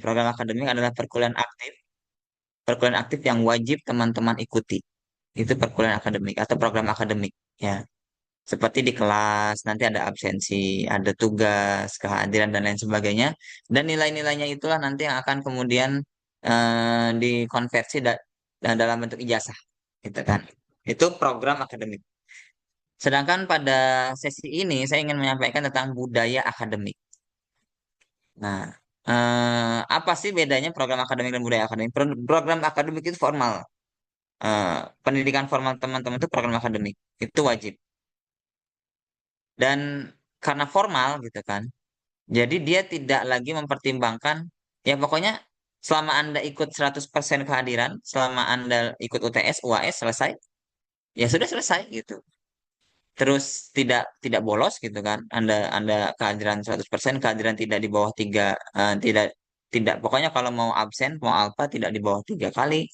Program akademik adalah perkuliahan aktif yang wajib teman-teman ikuti. Itu perkuliahan akademik atau program akademik. Ya, seperti di kelas nanti ada absensi, ada tugas, kehadiran dan lain sebagainya. Dan nilai-nilainya itulah nanti yang akan kemudian dikonversi dalam bentuk ijazah, gitu kan. Itu program akademik. Sedangkan pada sesi ini saya ingin menyampaikan tentang budaya akademik. Nah, apa sih bedanya program akademik dan budaya akademik? Program akademik itu formal. Eh, Pendidikan formal teman-teman itu program akademik. Itu wajib. Dan karena formal gitu kan, jadi dia tidak lagi mempertimbangkan, ya pokoknya selama Anda ikut 100% kehadiran, selama Anda ikut UTS, UAS selesai, ya sudah selesai gitu. Terus tidak bolos gitu kan. Anda kehadiran 100%, kehadiran tidak di bawah tidak tidak pokoknya kalau mau absen, mau apa tidak di bawah 3 kali.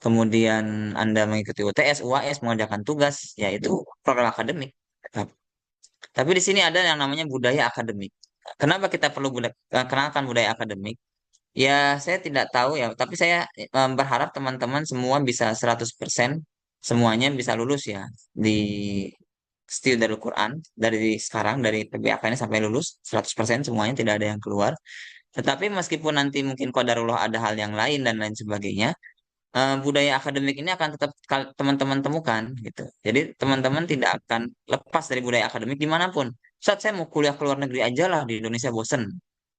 Kemudian Anda mengikuti UTS, UAS, mengerjakan tugas, ya itu program akademik. Tapi di sini ada yang namanya budaya akademik. Kenapa kita perlu kenalkan budaya akademik? Ya, saya tidak tahu ya, tapi saya berharap teman-teman semua bisa 100% semuanya bisa lulus ya di Studi Darul Quran dari sekarang dari PBAK ini sampai lulus 100% semuanya tidak ada yang keluar. Tetapi meskipun nanti mungkin qadarullah ada hal yang lain dan lain sebagainya, budaya akademik ini akan tetap teman-teman temukan gitu. Jadi teman-teman tidak akan lepas dari budaya akademik dimanapun. Saat saya mau kuliah ke luar negeri aja lah di Indonesia bosen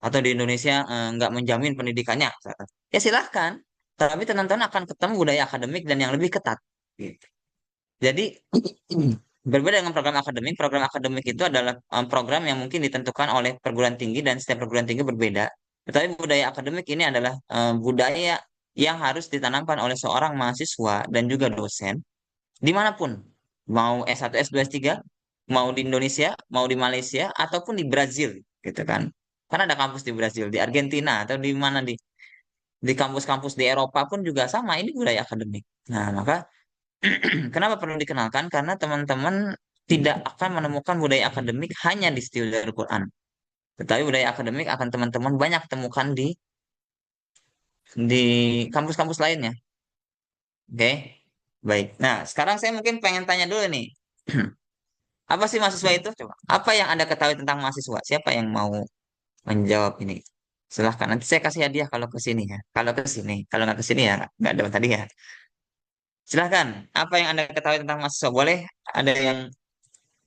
atau di Indonesia nggak menjamin pendidikannya, ya silahkan. Tapi teman-teman akan ketemu budaya akademik dan yang lebih ketat. Gitu. Jadi berbeda dengan program akademik itu adalah program yang mungkin ditentukan oleh perguruan tinggi dan setiap perguruan tinggi berbeda. Tetapi budaya akademik ini adalah budaya yang harus ditanamkan oleh seorang mahasiswa dan juga dosen dimanapun, mau S1, S2, S3, mau di Indonesia, mau di Malaysia, ataupun di Brazil, gitu kan. Karena ada kampus di Brazil, di Argentina, atau di mana di kampus-kampus di Eropa pun juga sama, ini budaya akademik. Nah, maka kenapa perlu dikenalkan? Karena teman-teman tidak akan menemukan budaya akademik hanya di studi Al-Quran. Tetapi budaya akademik akan teman-teman banyak temukan di kampus-kampus lainnya. Oke, baik. Nah, sekarang saya mungkin pengen tanya dulu nih. Apa sih mahasiswa itu? Coba. Apa yang Anda ketahui tentang mahasiswa? Siapa yang mau menjawab ini? Silahkan. Nanti saya kasih hadiah kalau ke sini ya. Kalau ke sini. Kalau nggak ke sini ya nggak dapat hadiah. Silahkan. Apa yang Anda ketahui tentang mahasiswa? Boleh ada yang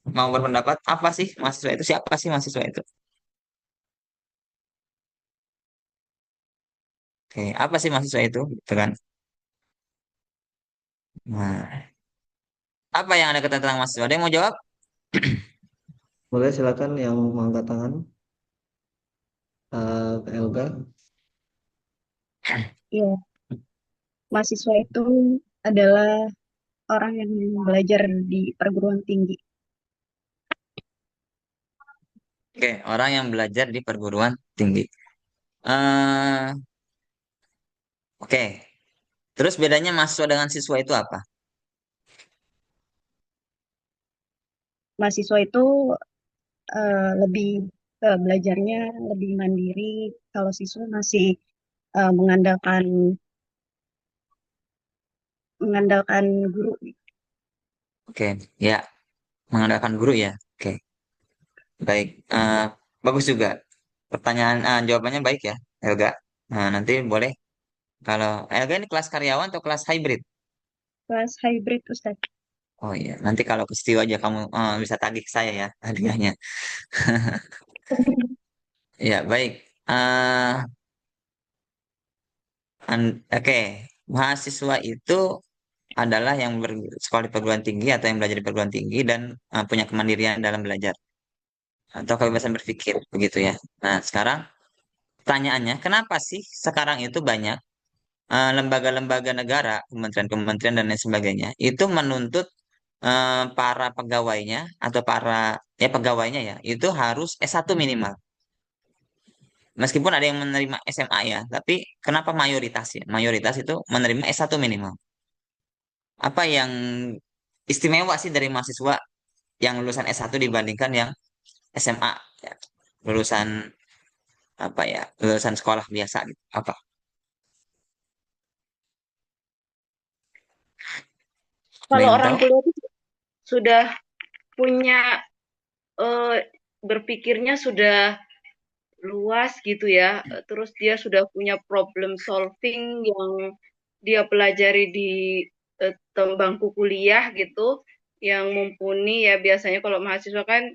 mau berpendapat? Apa sih mahasiswa itu? Siapa sih mahasiswa itu? Oke. Apa sih mahasiswa itu? Gitu kan. Nah, apa yang Anda ketahui tentang mahasiswa? Ada yang mau jawab? Boleh silakan yang mau angkat tangan. Elga. Ya, mahasiswa itu adalah orang yang belajar di perguruan tinggi. Oke. Orang yang belajar di perguruan tinggi. eh oke. Terus bedanya mahasiswa dengan siswa itu apa? Mahasiswa itu lebih belajarnya lebih mandiri. Kalau siswa masih mengandalkan mengandalkan guru. Oke. Ya. Mengandalkan guru ya. Oke. Baik. Bagus juga. Jawabannya baik ya, Elga. Nah, nanti boleh. Kalau Elga ini kelas karyawan atau kelas hybrid? Kelas hybrid, Ustadz. Oh iya, nanti kalau ke Stiwa aja kamu bisa tagih ke saya ya hadiahnya. Ya, baik. Oke, mahasiswa itu adalah yang bersekolah di perguruan tinggi atau yang belajar di perguruan tinggi dan punya kemandirian dalam belajar atau kebebasan berpikir, begitu ya. Nah, sekarang pertanyaannya, kenapa sih sekarang itu banyak lembaga-lembaga negara, kementerian-kementerian dan lain sebagainya, itu menuntut para pegawainya atau pegawainya ya, itu harus S1 minimal. Meskipun ada yang menerima SMA ya, tapi kenapa mayoritas ya? Mayoritas itu menerima S1 minimal. Apa yang istimewa sih dari mahasiswa yang lulusan S1 dibandingkan yang SMA? Ya, lulusan apa ya, lulusan sekolah biasa gitu. Apa? Ada Kalau yang orang tahu? tua itu sudah punya eh, berpikirnya sudah luas gitu ya. Terus dia sudah punya problem solving yang dia pelajari di bangku kuliah gitu, yang mumpuni ya. Biasanya kalau mahasiswa kan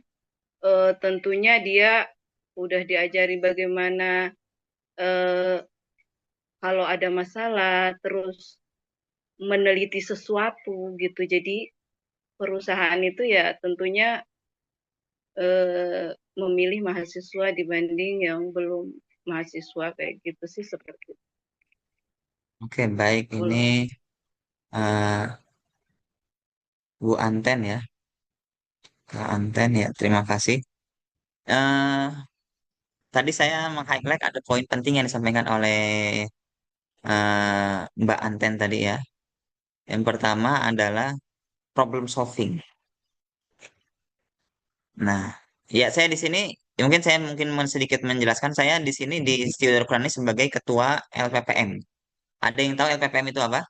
tentunya dia udah diajari bagaimana eh, kalau ada masalah, terus meneliti sesuatu gitu. Jadi perusahaan itu ya tentunya memilih mahasiswa dibanding yang belum mahasiswa kayak gitu sih seperti itu. Oke, baik. Ini Kalau eh, Bu Anten ya. Kak Anten ya, terima kasih. eh Tadi saya meng-highlight ada poin penting yang disampaikan oleh Mbak Anten tadi ya. Yang pertama adalah problem solving. Nah, ya saya di sini mungkin saya sedikit menjelaskan, saya di sini di Studio Al-Quran ini sebagai ketua LPPM. Ada yang tahu LPPM itu apa?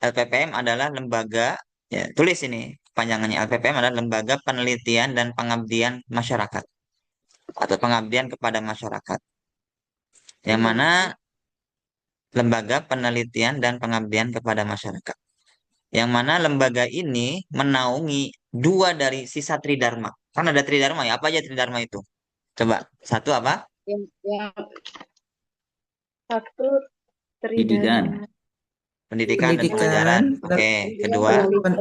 LPPM adalah lembaga, ya tulis ini panjangannya, LPPM adalah Lembaga Penelitian dan Pengabdian Masyarakat atau pengabdian kepada masyarakat. Yang mana hmm, Lembaga Penelitian dan Pengabdian kepada Masyarakat. Yang mana lembaga ini menaungi dua dari sisa Tridharma. Kan ada Tridharma ya, apa aja Tridharma itu? Coba, satu apa? yang satu Pendidikan, Tridharma Pendidikan dan Pendidikan, pengajaran. Oke, kedua pen-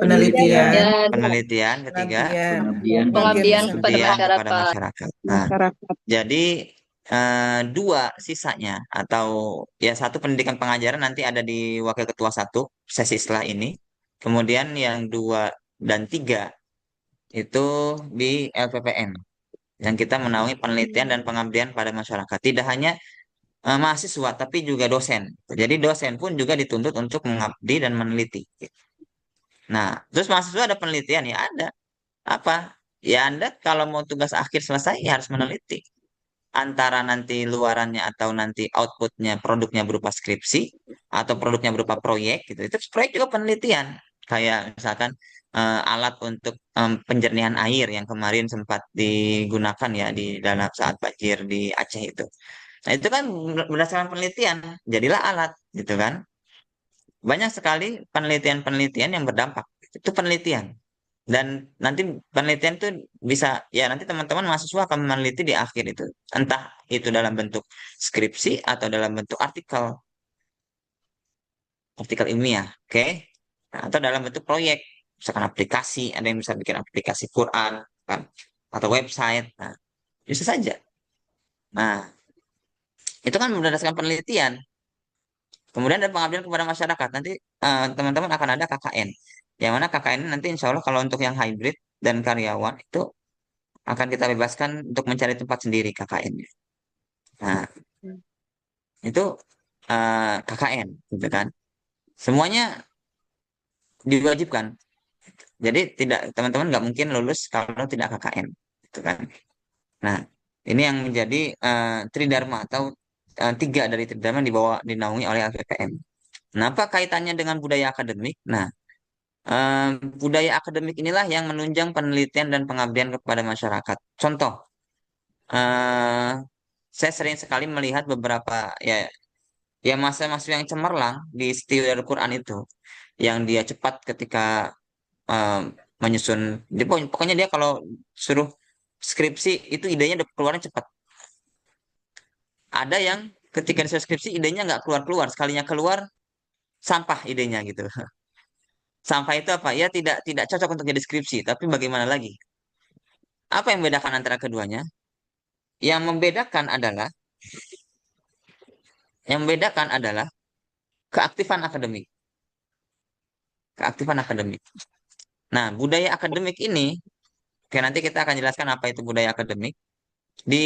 penelitian penelitian, dan penelitian, ketiga pengabdian, pengabdian kepada Pengabdian masyarakat. kepada pengabdian kepada masyarakat. masyarakat. Nah, masyarakat. jadi dua sisanya atau ya satu pendidikan pengajaran nanti ada di wakil ketua satu sesi setelah ini. Kemudian yang dua dan tiga itu di LPPN yang kita menaungi penelitian dan pengabdian pada masyarakat. Tidak hanya mahasiswa tapi juga dosen. Jadi dosen pun juga dituntut untuk mengabdi dan meneliti. Nah, terus mahasiswa ada penelitian ya ada. Apa? Ya Anda kalau mau tugas akhir selesai ya harus meneliti. Antara nanti luarannya atau nanti outputnya produknya berupa skripsi atau produknya berupa proyek gitu. Itu proyek juga penelitian. Kayak misalkan alat untuk penjernihan air yang kemarin sempat digunakan ya di dalam saat banjir di Aceh itu. Nah itu kan berdasarkan penelitian, jadilah alat gitu kan. Banyak sekali penelitian-penelitian yang berdampak. Itu penelitian. Dan nanti penelitian itu bisa, ya nanti teman-teman mahasiswa akan meneliti di akhir itu. Entah itu dalam bentuk skripsi atau dalam bentuk artikel ilmiah, oke? Nah, atau dalam bentuk proyek, misalkan aplikasi, ada yang bisa bikin aplikasi Quran, kan? Atau website, nah, bisa saja. Nah, itu kan berdasarkan penelitian. Kemudian ada pengabdian kepada masyarakat. Nanti teman-teman akan ada KKN. Yang mana KKN ini nanti insya Allah kalau untuk yang hybrid dan karyawan itu akan kita bebaskan untuk mencari tempat sendiri KKN-nya. Nah, itu KKN, gitu kan. Semuanya diwajibkan. Jadi tidak teman-teman nggak mungkin lulus kalau tidak KKN, gitu kan. Nah, ini yang menjadi tridharma atau tiga dari tridharma yang dinaungi oleh LPPM. Nah, apa kaitannya dengan budaya akademik? Nah, budaya akademik inilah yang menunjang penelitian dan pengabdian kepada masyarakat. Contoh, eh, saya sering sekali melihat beberapa ya masa-masa yang cemerlang di Studio Al-Quran itu, yang dia cepat ketika eh, menyusun, pokoknya dia kalau suruh skripsi itu idenya udah keluarnya cepat. Ada yang ketika disuruh skripsi idenya nggak keluar-keluar, sekalinya keluar sampah idenya gitu. Sampah itu apa? Ya tidak cocok untuk jadi skripsi, tapi bagaimana lagi? Apa yang membedakan antara keduanya? Yang membedakan adalah yang membedakan adalah keaktifan akademik. Keaktifan akademik. Nah, budaya akademik ini, oke nanti kita akan jelaskan apa itu budaya akademik. Di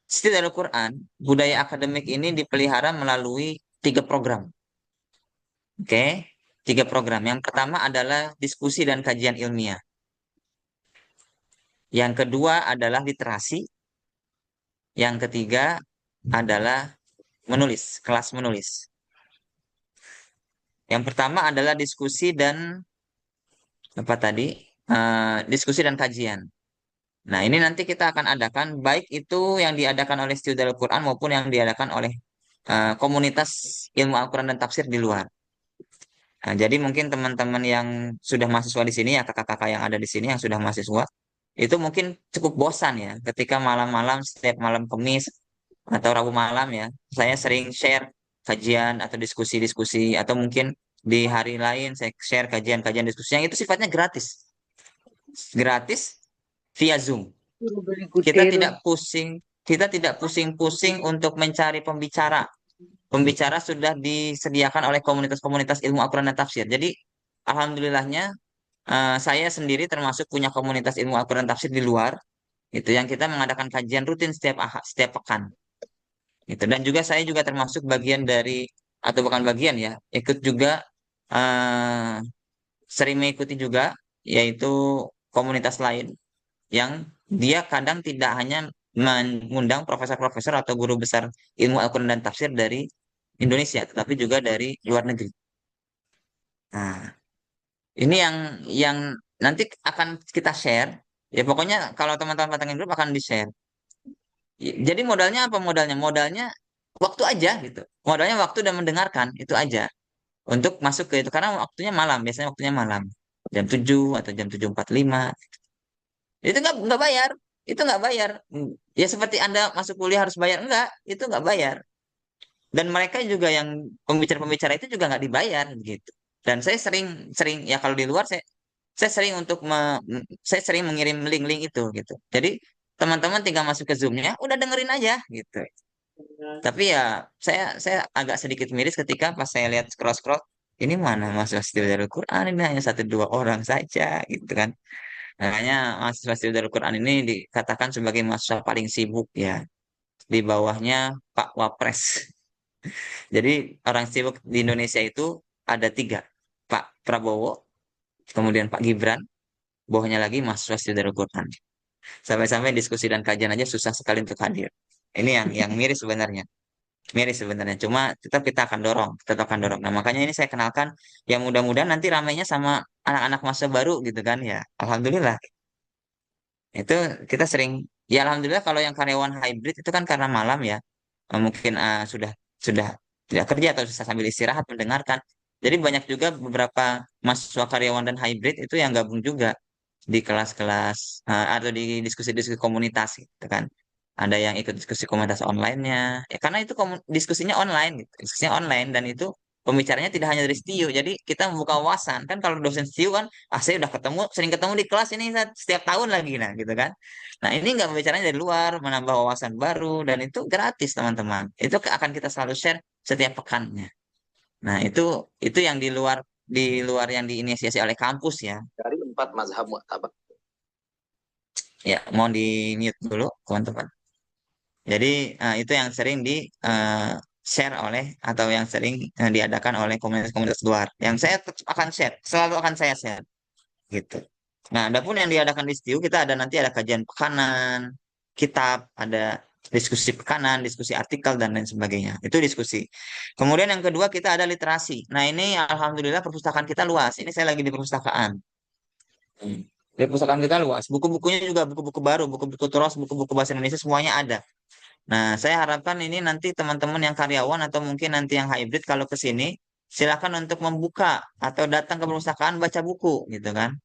Siti Darul Quran, budaya akademik ini dipelihara melalui tiga program. Oke, tiga program. Yang pertama adalah diskusi dan kajian ilmiah. Yang kedua adalah literasi. Yang ketiga adalah menulis, kelas menulis. Yang pertama adalah diskusi dan apa tadi? Diskusi dan kajian. Nah, ini nanti kita akan adakan baik itu yang diadakan oleh Studio Al-Quran maupun yang diadakan oleh komunitas ilmu Al-Quran dan tafsir di luar. Nah, jadi mungkin teman-teman yang sudah mahasiswa di sini ya kakak-kakak yang ada di sini yang sudah mahasiswa itu mungkin cukup bosan ya ketika malam-malam setiap malam Kamis atau Rabu malam ya saya sering share kajian atau diskusi-diskusi atau mungkin di hari lain saya share kajian-kajian diskusi yang itu sifatnya gratis gratis via Zoom. Suruh beli Kita gudel. tidak pusing, kita tidak pusing-pusing untuk mencari pembicara. Pembicara sudah disediakan oleh komunitas-komunitas ilmu Al-Quran dan tafsir. Jadi, alhamdulillahnya saya sendiri termasuk punya komunitas ilmu Al-Quran dan tafsir di luar, itu yang kita mengadakan kajian rutin setiap pekan. Itu dan juga saya juga termasuk bagian dari atau bukan bagian ya, ikut juga eh, sering mengikuti juga yaitu komunitas lain yang dia kadang tidak hanya mengundang profesor-profesor atau guru besar ilmu Al-Quran dan tafsir dari Indonesia, tetapi juga dari luar negeri. Nah, ini yang nanti akan kita share. Ya pokoknya kalau teman-teman Pantengin Group akan di-share. Jadi modalnya apa modalnya? Modalnya waktu aja gitu. Modalnya waktu dan mendengarkan itu aja untuk masuk ke itu karena waktunya malam, biasanya waktunya malam. Jam 7 atau jam 7.45. Itu nggak bayar. Itu nggak bayar. Ya seperti Anda masuk kuliah harus bayar. Enggak, itu nggak bayar. Dan mereka juga yang pembicara-pembicara itu juga nggak dibayar gitu. Dan saya sering sering ya kalau di luar saya sering untuk saya sering mengirim link-link itu gitu. Jadi teman-teman tinggal masuk ke Zoom-nya, udah dengerin aja gitu. Tapi ya saya agak sedikit miris ketika pas saya lihat scroll-scroll, ini mana mahasiswa Darul Quran ini hanya satu dua orang saja gitu kan. Makanya mahasiswa Darul Quran ini dikatakan sebagai mahasiswa paling sibuk ya. Di bawahnya Pak Wapres. Jadi orang sibuk di Indonesia itu ada tiga. Pak Prabowo, kemudian Pak Gibran, bawahnya lagi mahasiswa Darul Quran. Sampai-sampai diskusi dan kajian aja susah sekali untuk hadir. Ini yang miris sebenarnya. Miris sebenarnya. Cuma tetap kita akan dorong, tetap akan dorong. Nah, makanya ini saya kenalkan yang mudah-mudahan nanti ramainya sama anak-anak masa baru gitu kan ya. Alhamdulillah. Itu kita sering ya alhamdulillah kalau yang karyawan hybrid itu kan karena malam ya. Mungkin sudah tidak kerja atau bisa sambil istirahat mendengarkan. Jadi banyak juga beberapa mahasiswa karyawan dan hybrid itu yang gabung juga di kelas-kelas atau di diskusi-diskusi komunitas gitu kan. Ada yang ikut diskusi komunitas online-nya. Ya karena itu diskusinya online gitu. Diskusinya online dan itu pembicaranya tidak hanya dari Stio. Jadi kita membuka wawasan. Kan kalau dosen Stio kan, saya udah ketemu, sering ketemu di kelas ini setiap tahun lagi nah gitu kan. Nah, ini nggak bicaranya dari luar, menambah wawasan baru dan itu gratis teman-teman. Itu akan kita selalu share setiap pekannya. Nah, itu yang di luar yang diinisiasi oleh kampus ya. Dari 4 mazhab mu'tabar. Ya, mau di mute dulu, teman-teman. Jadi itu yang sering di share oleh atau yang sering diadakan oleh komunitas-komunitas luar. Yang saya tetap akan share, selalu akan saya share gitu. Nah, adapun yang diadakan di Stiu kita ada nanti ada kajian pekanan, kitab, ada diskusi pekanan, diskusi artikel dan lain sebagainya. Itu diskusi. Kemudian yang kedua kita ada literasi. Nah, ini alhamdulillah perpustakaan kita luas. Ini saya lagi di perpustakaan. Di perpustakaan kita luas. Buku-bukunya juga buku-buku baru, buku-buku turos, buku-buku bahasa Indonesia semuanya ada. Nah, saya harapkan ini nanti teman-teman yang karyawan atau mungkin nanti yang hybrid kalau ke sini, silakan untuk membuka atau datang ke perpustakaan baca buku gitu kan.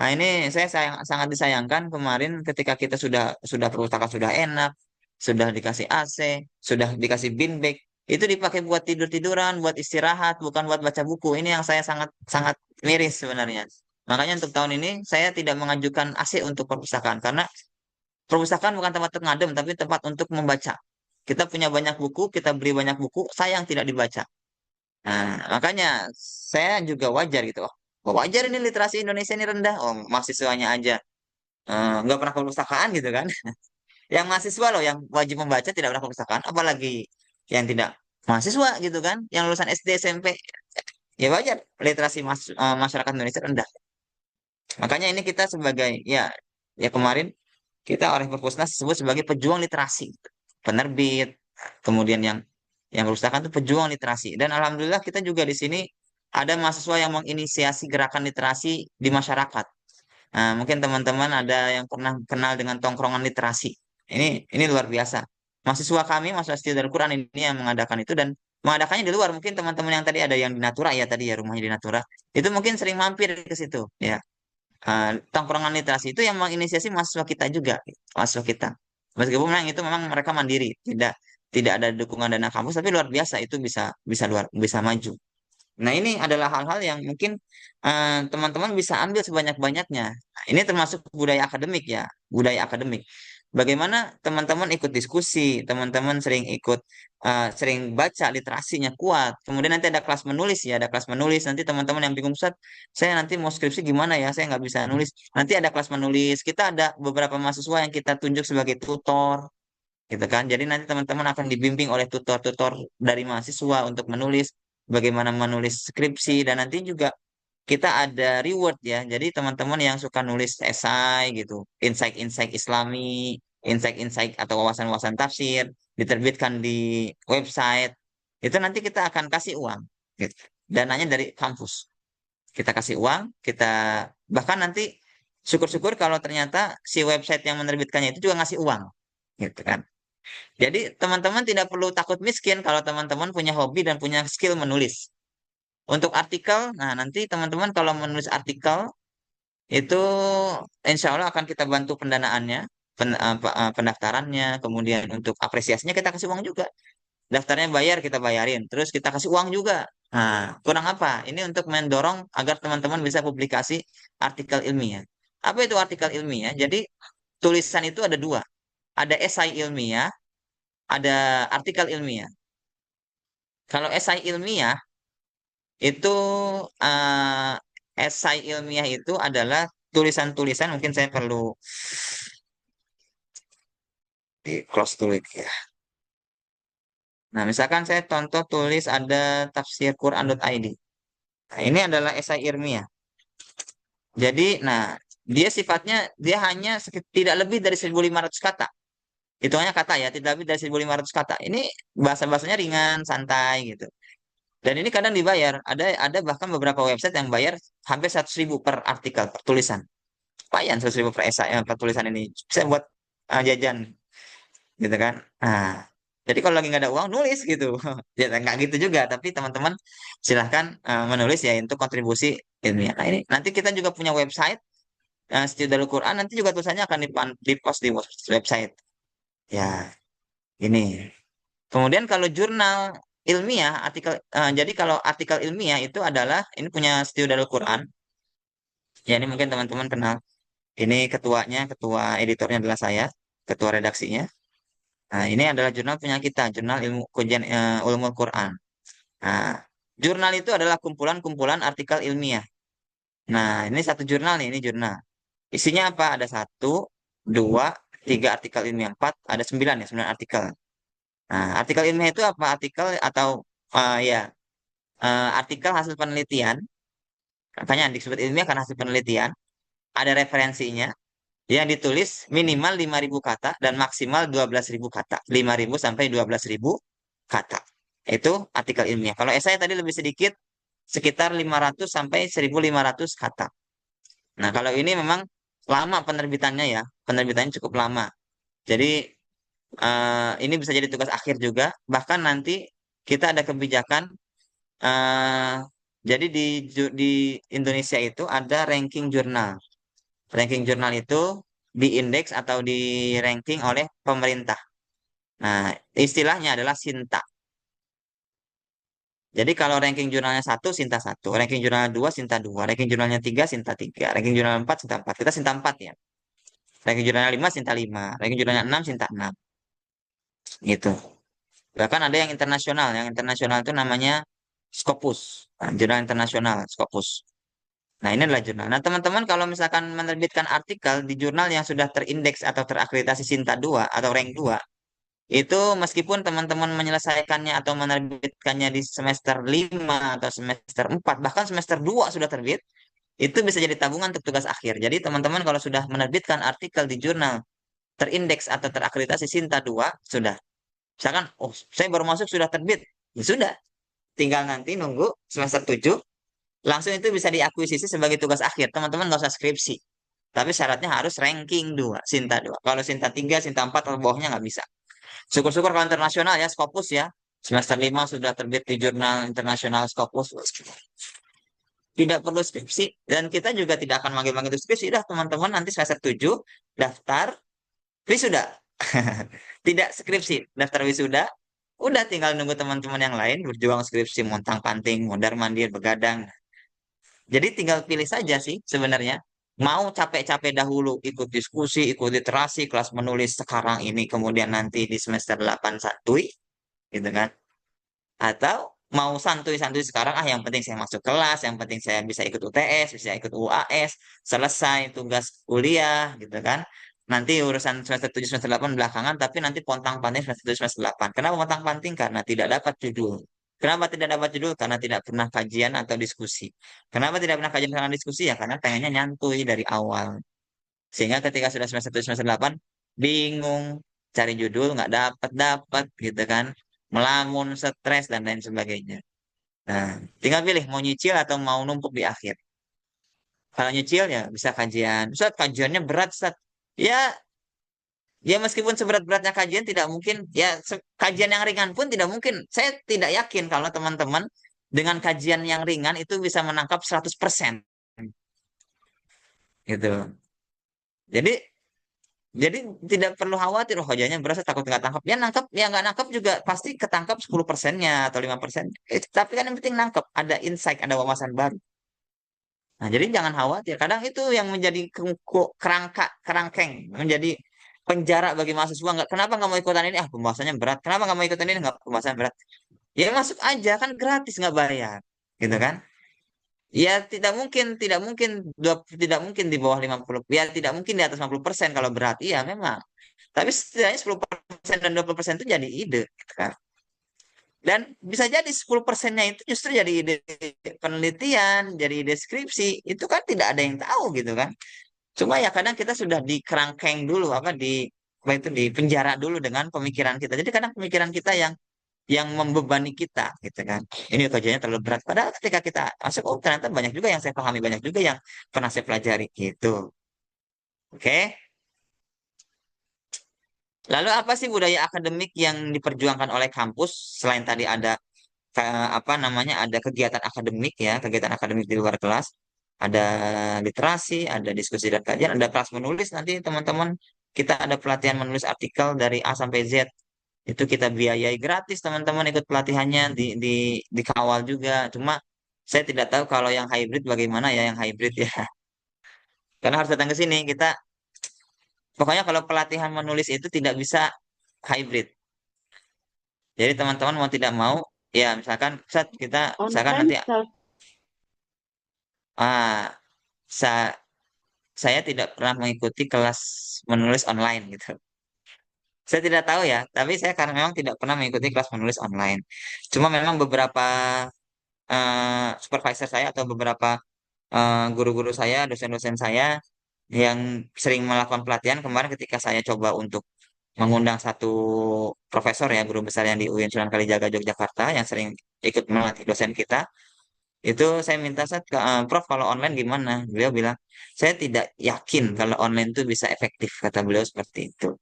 Nah, ini saya sangat disayangkan kemarin ketika kita sudah perpustakaan sudah enak, sudah dikasih AC, sudah dikasih bean bag, itu dipakai buat tidur-tiduran, buat istirahat, bukan buat baca buku. Ini yang saya sangat sangat miris sebenarnya. Makanya untuk tahun ini saya tidak mengajukan AC untuk perpustakaan karena perpustakaan bukan tempat ngadem, tapi tempat untuk membaca. Kita punya banyak buku, kita beli banyak buku, sayang tidak dibaca. Nah, makanya saya juga wajar gitu. Oh, wajar ini literasi Indonesia ini rendah. Oh, mahasiswanya aja nggak pernah ke perpustakaan gitu kan. Yang mahasiswa loh yang wajib membaca tidak pernah ke perpustakaan, apalagi yang tidak mahasiswa gitu kan, yang lulusan SD SMP. Ya wajar literasi masyarakat Indonesia rendah. Makanya ini kita sebagai ya ya kemarin kita oleh Perpusnas disebut sebagai pejuang literasi, penerbit, kemudian yang berusaha itu pejuang literasi. Dan alhamdulillah kita juga di sini ada mahasiswa yang menginisiasi gerakan literasi di masyarakat. Nah, mungkin teman-teman ada yang pernah kenal dengan tongkrongan literasi. Ini luar biasa. Mahasiswa kami, mahasiswa Studi Darul Quran ini yang mengadakan itu dan mengadakannya di luar. Mungkin teman-teman yang tadi ada yang di Natura ya tadi ya rumahnya di Natura. Itu mungkin sering mampir ke situ ya. Tongkrongan literasi itu yang menginisiasi mahasiswa kita juga, mahasiswa kita. Meskipun memang itu memang mereka mandiri, tidak tidak ada dukungan dana kampus, tapi luar biasa itu bisa maju. Nah, ini adalah hal-hal yang mungkin teman-teman bisa ambil sebanyak-banyaknya. Nah, ini termasuk budaya akademik ya, budaya akademik. Bagaimana teman-teman ikut diskusi, teman-teman sering baca literasinya kuat. Kemudian nanti ada kelas menulis ya, ada kelas menulis. Nanti teman-teman yang bingung, Ustaz, saya nanti mau skripsi gimana ya? Saya nggak bisa nulis. Nanti ada kelas menulis. Kita ada beberapa mahasiswa yang kita tunjuk sebagai tutor, gitu kan. Jadi nanti teman-teman akan dibimbing oleh tutor-tutor dari mahasiswa untuk menulis, bagaimana menulis skripsi, dan nanti juga kita ada reward ya. Jadi teman-teman yang suka nulis esai gitu, insight-insight Islami, insight-insight atau wawasan-wawasan tafsir, diterbitkan di website, itu nanti kita akan kasih uang, gitu. Dananya dari kampus. Kita kasih uang, kita bahkan nanti syukur-syukur kalau ternyata si website yang menerbitkannya itu juga ngasih uang, gitu kan. Jadi teman-teman tidak perlu takut miskin kalau teman-teman punya hobi dan punya skill menulis. Untuk artikel, nah nanti teman-teman kalau menulis artikel itu insya Allah akan kita bantu pendanaannya, pendaftarannya, kemudian untuk apresiasinya kita kasih uang juga. Daftarnya bayar, kita bayarin, terus kita kasih uang juga. Nah, kurang apa? Ini untuk mendorong agar teman-teman bisa publikasi artikel ilmiah. Apa itu artikel ilmiah? Jadi tulisan itu ada dua. Ada esai ilmiah, ada artikel ilmiah. Kalau esai ilmiah itu esai ilmiah itu adalah tulisan-tulisan, mungkin saya perlu di close dulu ya. Nah, misalkan saya contoh tulis ada tafsir Quran.id. Nah, ini adalah esai ilmiah. Jadi, nah, dia sifatnya dia hanya tidak lebih dari 1.500 kata. Hitungannya kata ya, tidak lebih dari 1.500 kata. Ini bahasa-bahasanya ringan, santai gitu. Dan ini kadang dibayar. Ada bahkan beberapa website yang bayar hampir 100.000 per artikel, per tulisan. Lumayan 100.000 per esai, per tulisan ini. Bisa buat jajan, gitu kan. Nah, jadi kalau lagi nggak ada uang, nulis gitu. Ya nggak gitu juga, tapi teman-teman silahkan menulis ya untuk kontribusi ilmiah. Nah, ini nanti kita juga punya website, Studio Darul Quran, nanti juga tulisannya akan dipost di website. Ya, ini. Kemudian kalau jurnal ilmiah, jadi kalau artikel ilmiah itu adalah ini punya Studio Darul Quran. Ya ini mungkin teman-teman kenal. Ini ketuanya, ketua editornya adalah saya, ketua redaksinya. Nah, ini adalah jurnal punya kita, jurnal ilmu kajian ulumul Quran. Nah, jurnal itu adalah kumpulan-kumpulan artikel ilmiah. Nah, ini satu jurnal nih, ini jurnal. Isinya apa? Ada satu, dua, tiga artikel ilmiah, empat, ada 9 ya, 9 artikel. Nah, artikel ilmiah itu apa? Artikel atau ya artikel hasil penelitian, makanya disebut ilmiah karena hasil penelitian, ada referensinya, yang ditulis minimal 5.000 kata dan maksimal 12.000 kata. 5.000 sampai 12.000 kata. Itu artikel ilmiah. Kalau esai tadi lebih sedikit, sekitar 500 sampai 1.500 kata. Nah, kalau ini memang lama penerbitannya ya. Penerbitannya cukup lama. Jadi, ini bisa jadi tugas akhir juga. Bahkan nanti kita ada kebijakan, eh, jadi di Indonesia itu ada ranking jurnal. Ranking jurnal itu diindeks atau di ranking oleh pemerintah. Nah, istilahnya adalah Sinta. Jadi kalau ranking jurnalnya satu, Sinta satu. Ranking jurnal 2, Sinta 2. Ranking jurnalnya 3, Sinta 3. Ranking jurnal 4, Sinta 4. Kita Sinta 4 ya. Ranking jurnalnya 5, Sinta 5. Ranking jurnalnya 6, Sinta 6. Gitu. Bahkan ada yang internasional. Yang internasional itu namanya Scopus. Nah, jurnal internasional, Scopus. Nah, ini adalah jurnal. Nah, teman-teman kalau misalkan menerbitkan artikel di jurnal yang sudah terindeks atau terakreditasi Sinta 2 atau rank 2, itu meskipun teman-teman menyelesaikannya atau menerbitkannya di semester 5 atau semester 4, bahkan semester 2 sudah terbit, itu bisa jadi tabungan untuk tugas akhir. Jadi teman-teman kalau sudah menerbitkan artikel di jurnal terindeks atau terakreditasi Sinta 2, sudah. Misalkan, oh saya baru masuk sudah terbit. Ya sudah, tinggal nanti nunggu semester 7, langsung itu bisa diakuisisi sebagai tugas akhir. Teman-teman nggak usah skripsi. Tapi syaratnya harus ranking 2, Sinta 2. Kalau Sinta 3, Sinta 4 atau bawahnya nggak bisa. Syukur-syukur kalau internasional ya, Scopus ya. Semester 5 sudah terbit di jurnal internasional Scopus. Tidak perlu skripsi. Dan kita juga tidak akan manggil-manggil itu skripsi. Udah teman-teman nanti semester 7, daftar wisuda. Tidak skripsi, daftar wisuda. Udah tinggal nunggu teman-teman yang lain berjuang skripsi, montang-panting, mondar-mandir, begadang. Jadi tinggal pilih saja sih sebenarnya. Mau capek-capek dahulu ikut diskusi, ikut literasi, kelas menulis sekarang ini, kemudian nanti di semester 8 santuy, gitu kan. Atau mau santuy-santuy sekarang, yang penting saya masuk kelas, yang penting saya bisa ikut UTS, bisa ikut UAS, selesai tugas kuliah, gitu kan. Nanti urusan semester 7, semester 8 belakangan, tapi nanti pontang-panting semester 7, semester 8. Kenapa pontang-panting? Karena tidak dapat judul. Kenapa tidak dapat judul? Karena tidak pernah kajian atau diskusi. Kenapa tidak pernah kajian atau diskusi? Ya karena pengennya nyantui dari awal. Sehingga ketika sudah semester 7, semester 8, bingung, cari judul, nggak dapat-dapat gitu kan. Melamun, stres, dan lain sebagainya. Nah, tinggal pilih mau nyicil atau mau numpuk di akhir. Kalau nyicil ya bisa kajian. Ustaz, kajiannya berat, Ustaz. Ya, ya meskipun seberat-beratnya kajian tidak mungkin, ya kajian yang ringan pun tidak mungkin. Saya tidak yakin kalau teman-teman dengan kajian yang ringan itu bisa menangkap 100%. Gitu. Jadi jadi tidak perlu khawatir, oh kajiannya berasa takut nggak tangkap. Ya nangkap, ya nggak nangkap juga pasti ketangkap 10%-nya atau 5%. Tapi kan yang penting nangkap, ada insight, ada wawasan baru. Nah, jadi jangan khawatir. Kadang itu yang menjadi kerangkeng, menjadi penjara bagi mahasiswa. Kenapa nggak mau ikutan ini? Pembahasannya berat. Kenapa nggak mau ikutan ini? Nggak, pembahasan berat. Ya masuk aja, kan gratis nggak bayar, gitu kan? Ya tidak mungkin di bawah 50, ya tidak mungkin di atas 50% kalau berat. Iya memang. Tapi setidaknya 10% dan 20% itu jadi ide, gitu kan? Dan bisa jadi 10%-nya itu justru jadi ide penelitian, jadi ide skripsi. Itu kan tidak ada yang tahu gitu kan. Cuma ya kadang kita sudah dikerangkeng dulu, apa itu di penjara dulu dengan pemikiran kita. Jadi kadang pemikiran kita yang membebani kita gitu kan. Ini kerjanya terlalu berat. Padahal ketika kita masuk, oh ternyata banyak juga yang saya pahami, banyak juga yang pernah saya pelajari gitu. Oke. Lalu apa sih budaya akademik yang diperjuangkan oleh kampus selain tadi ada apa namanya, ada kegiatan akademik ya, kegiatan akademik di luar kelas, ada literasi, ada diskusi dan kajian, ada kelas menulis, nanti teman-teman kita ada pelatihan menulis artikel dari A sampai Z, itu kita biayai gratis, teman-teman ikut pelatihannya, dikawal juga. Cuma saya tidak tahu kalau yang hybrid bagaimana ya, yang hybrid ya. Karena harus datang ke sini kita. Pokoknya kalau pelatihan menulis itu tidak bisa hybrid. Jadi teman-teman mau tidak mau, ya misalkan saat kita misalkan Online nanti ah saya tidak pernah mengikuti kelas menulis online gitu. Saya tidak tahu ya, tapi saya karena memang tidak pernah mengikuti kelas menulis online. Cuma memang beberapa supervisor saya atau beberapa guru-guru saya, dosen-dosen saya yang sering melakukan pelatihan kemarin ketika saya coba untuk mengundang satu profesor ya, guru besar yang di UIN Sunan Kalijaga Yogyakarta yang sering ikut melatih dosen kita. Itu saya minta saat ke Prof kalau online gimana? Beliau bilang, saya tidak yakin kalau online itu bisa efektif, kata beliau seperti itu.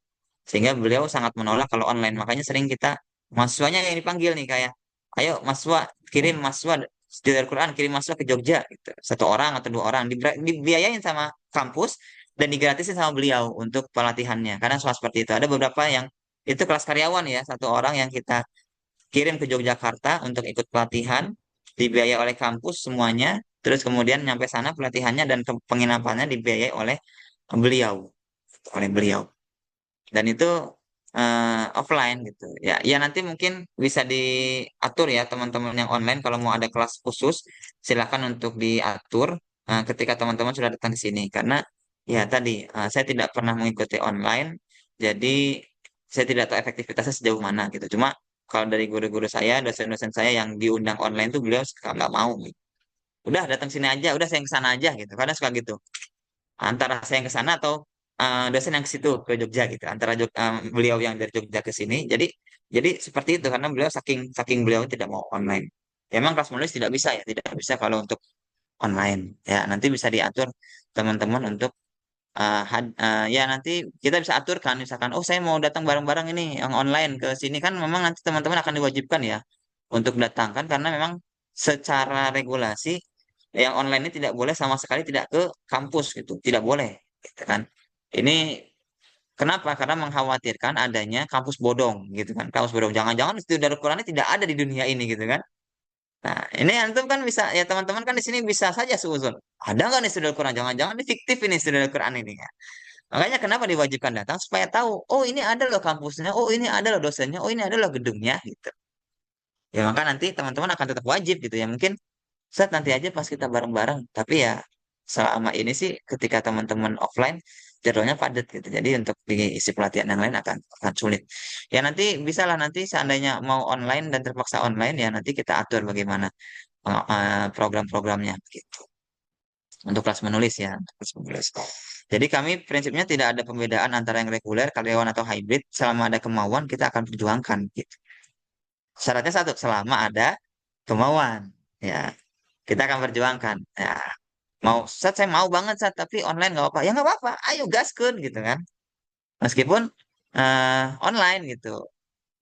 Sehingga beliau sangat menolak kalau online. Makanya sering kita mahasiswanya yang dipanggil nih kayak, ayo mahasiswa kirim mahasiswa studi Al-Quran, kirim mahasiswa ke Jogja gitu. Satu orang atau dua orang dibiayain sama kampus dan digratisin sama beliau untuk pelatihannya. Karena soal seperti itu. Ada beberapa yang itu kelas karyawan ya, satu orang yang kita kirim ke Yogyakarta untuk ikut pelatihan, dibiayai oleh kampus semuanya, terus kemudian nyampe sana pelatihannya dan penginapannya dibiayai oleh beliau. Dan itu offline gitu. Ya, ya nanti mungkin bisa diatur ya teman-teman yang online kalau mau ada kelas khusus, silakan untuk diatur ketika teman-teman sudah datang ke sini. Karena ya tadi saya tidak pernah mengikuti online, jadi saya tidak tahu efektivitasnya sejauh mana gitu. Cuma kalau dari guru-guru saya, dosen-dosen saya yang diundang online tuh beliau suka nggak mau gitu. udah datang sini aja, udah saya yang ke sana aja gitu. Kadang suka gitu. Antara saya yang ke sana atau dosen yang ke situ ke Jogja gitu. Antara beliau yang dari Jogja ke sini. Jadi seperti itu karena beliau saking saking beliau tidak mau online. Ya, memang kelas menulis tidak bisa ya, tidak bisa kalau untuk online. Ya, nanti bisa diatur teman-teman untuk ya nanti kita bisa atur kan misalkan oh saya mau datang bareng-bareng ini yang online ke sini kan memang nanti teman-teman akan diwajibkan ya untuk datang kan karena memang secara regulasi yang online ini tidak boleh sama sekali tidak ke kampus gitu tidak boleh gitu kan ini kenapa karena mengkhawatirkan adanya kampus bodong gitu kan kampus bodong jangan-jangan studi Darul Quran ini tidak ada di dunia ini gitu kan. Nah, ini antum kan bisa ya teman-teman kan di sini bisa saja seuzon. Ada nggak nih studi Al-Quran? Jangan-jangan ini fiktif ini studi Al-Quran ini ya. Makanya kenapa diwajibkan datang supaya tahu, oh ini ada loh kampusnya, oh ini ada loh dosennya, oh ini ada loh gedungnya gitu. Ya maka nanti teman-teman akan tetap wajib gitu ya. Mungkin saat nanti aja pas kita bareng-bareng. Tapi ya selama ini sih ketika teman-teman offline jadwalnya padat gitu. Jadi untuk diisi pelatihan yang lain akan sulit. Ya nanti bisalah nanti seandainya mau online dan terpaksa online ya nanti kita atur bagaimana program-programnya gitu. Untuk kelas menulis ya, untuk kelas menulis. Jadi kami prinsipnya tidak ada pembedaan antara yang reguler, karyawan atau hybrid. Selama ada kemauan kita akan perjuangkan gitu. Syaratnya satu, selama ada kemauan. Ya, kita akan perjuangkan. Ya, mau saat saya mau banget saat tapi online nggak apa-apa. Ya nggak apa-apa. Ayo gaskeun gitu kan. Meskipun online gitu.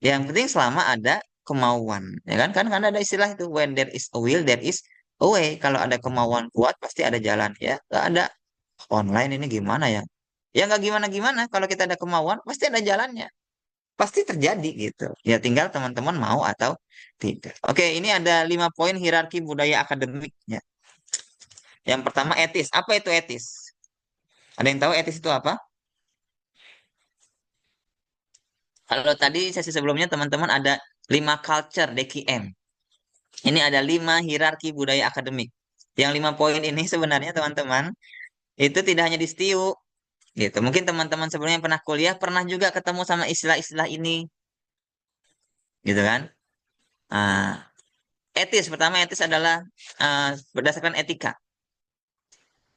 Yang penting selama ada kemauan, ya kan? Kan ada istilah itu when there is a will, there is a way. Kalau ada kemauan kuat pasti ada jalan ya. Gak ada online ini gimana ya? Ya nggak gimana-gimana. Kalau kita ada kemauan pasti ada jalannya. Pasti terjadi gitu. Ya tinggal teman-teman mau atau tidak. Oke, ini ada 5 poin hierarki budaya akademiknya. Yang pertama etis. Apa itu etis? Ada yang tahu etis itu apa? Kalau tadi sesi sebelumnya teman-teman ada 5 culture DKM. Ini ada 5 hierarki budaya akademik. Yang 5 poin ini sebenarnya teman-teman itu tidak hanya di STIU gitu. Mungkin teman-teman sebelumnya yang pernah kuliah pernah juga ketemu sama istilah-istilah ini gitu kan. Ah, etis pertama etis adalah berdasarkan etika.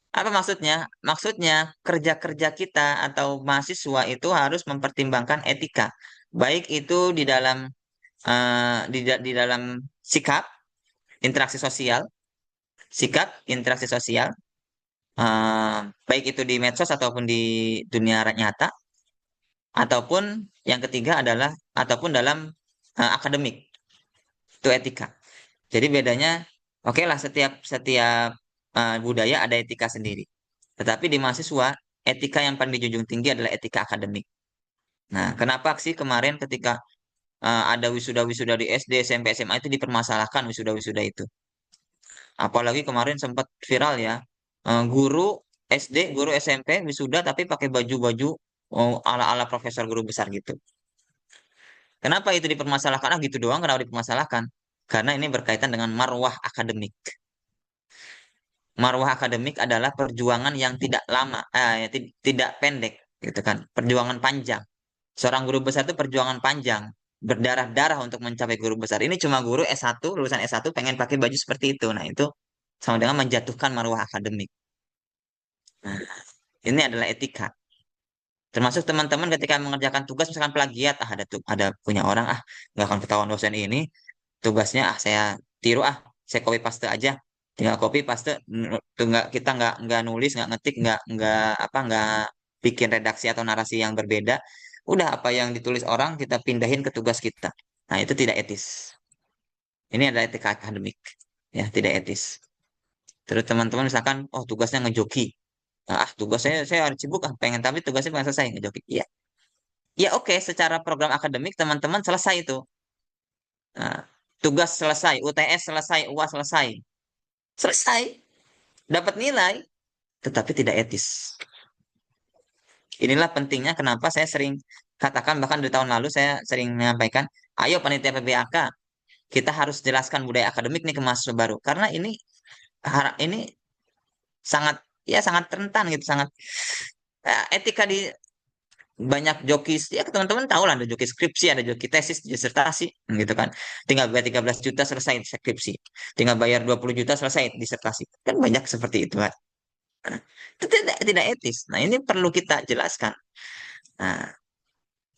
Apa maksudnya? Maksudnya kerja-kerja kita atau mahasiswa itu harus mempertimbangkan etika, baik itu di dalam di dalam sikap, interaksi sosial, interaksi sosial, baik itu di medsos ataupun di dunia nyata, ataupun yang ketiga adalah ataupun dalam akademik, itu etika. Jadi bedanya, oke lah setiap setiap budaya ada etika sendiri. Tetapi di mahasiswa, etika yang paling dijunjung tinggi adalah etika akademik. Nah, kenapa sih kemarin ketika ada wisuda-wisuda di SD, SMP, SMA itu dipermasalahkan wisuda-wisuda itu? Apalagi kemarin sempat viral ya, guru SD, guru SMP wisuda tapi pakai baju-baju ala-ala profesor guru besar gitu. Kenapa itu dipermasalahkan? Ah gitu doang, kenapa dipermasalahkan? Karena ini berkaitan dengan marwah akademik. Marwah akademik adalah perjuangan yang tidak lama, tidak pendek, gitu kan? Perjuangan panjang. Seorang guru besar itu perjuangan panjang, berdarah-darah untuk mencapai guru besar. Ini cuma guru S1, lulusan S1 pengen pakai baju seperti itu. Nah, itu sama dengan menjatuhkan marwah akademik. Nah, ini adalah etika. Termasuk teman-teman ketika mengerjakan tugas misalkan plagiat, ada punya orang nggak akan ketahuan dosen ini tugasnya saya tiru saya copy paste aja, tinggal copy paste tuh nggak kita nggak nulis nggak ngetik nggak bikin redaksi atau narasi yang berbeda, udah apa yang ditulis orang kita pindahin ke tugas kita. Nah itu tidak etis. Ini adalah etika akademik ya tidak etis. Terus teman-teman misalkan oh tugasnya ngejoki. Tugas saya harus sibuk pengen tapi tugasnya pengen selesai ngejoki. Iya. Ya oke, secara program akademik teman-teman selesai itu. Nah, tugas selesai, UTS selesai, UAS selesai. Selesai, dapat nilai, tetapi tidak etis. Inilah pentingnya kenapa saya sering katakan, bahkan di tahun lalu saya sering menyampaikan, ayo panitia PBAK, kita harus jelaskan budaya akademik nih ke mahasiswa baru. Karena ini sangat ya sangat rentan gitu, sangat etika di banyak joki, ya teman-teman tahu lah, ada joki skripsi, ada joki tesis, disertasi, gitu kan. Tinggal bayar 13 juta selesai skripsi. Tinggal bayar 20 juta selesai disertasi. Kan banyak seperti itu kan. Itu tidak etis. Nah, ini perlu kita jelaskan. Nah,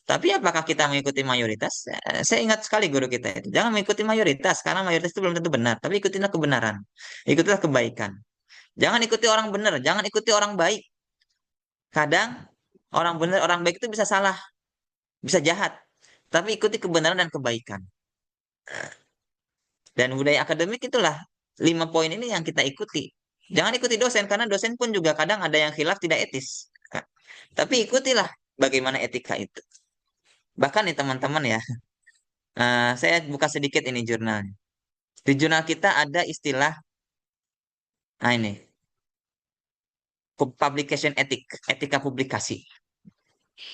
tapi apakah kita mengikuti mayoritas? Saya ingat sekali guru kita itu. Jangan mengikuti mayoritas, karena mayoritas itu belum tentu benar. Tapi ikutilah kebenaran. Ikutilah kebaikan. Jangan ikuti orang benar, jangan ikuti orang baik. Kadang orang benar, orang baik itu bisa salah, bisa jahat. Tapi ikuti kebenaran dan kebaikan. Dan budaya akademik itulah 5 poin ini yang kita ikuti. Jangan ikuti dosen, karena dosen pun juga kadang ada yang khilaf tidak etis. Tapi ikutilah bagaimana etika itu. Bahkan nih teman-teman ya, saya buka sedikit ini jurnalnya. Di jurnal kita ada istilah, nah ini, publication ethic, etika publikasi.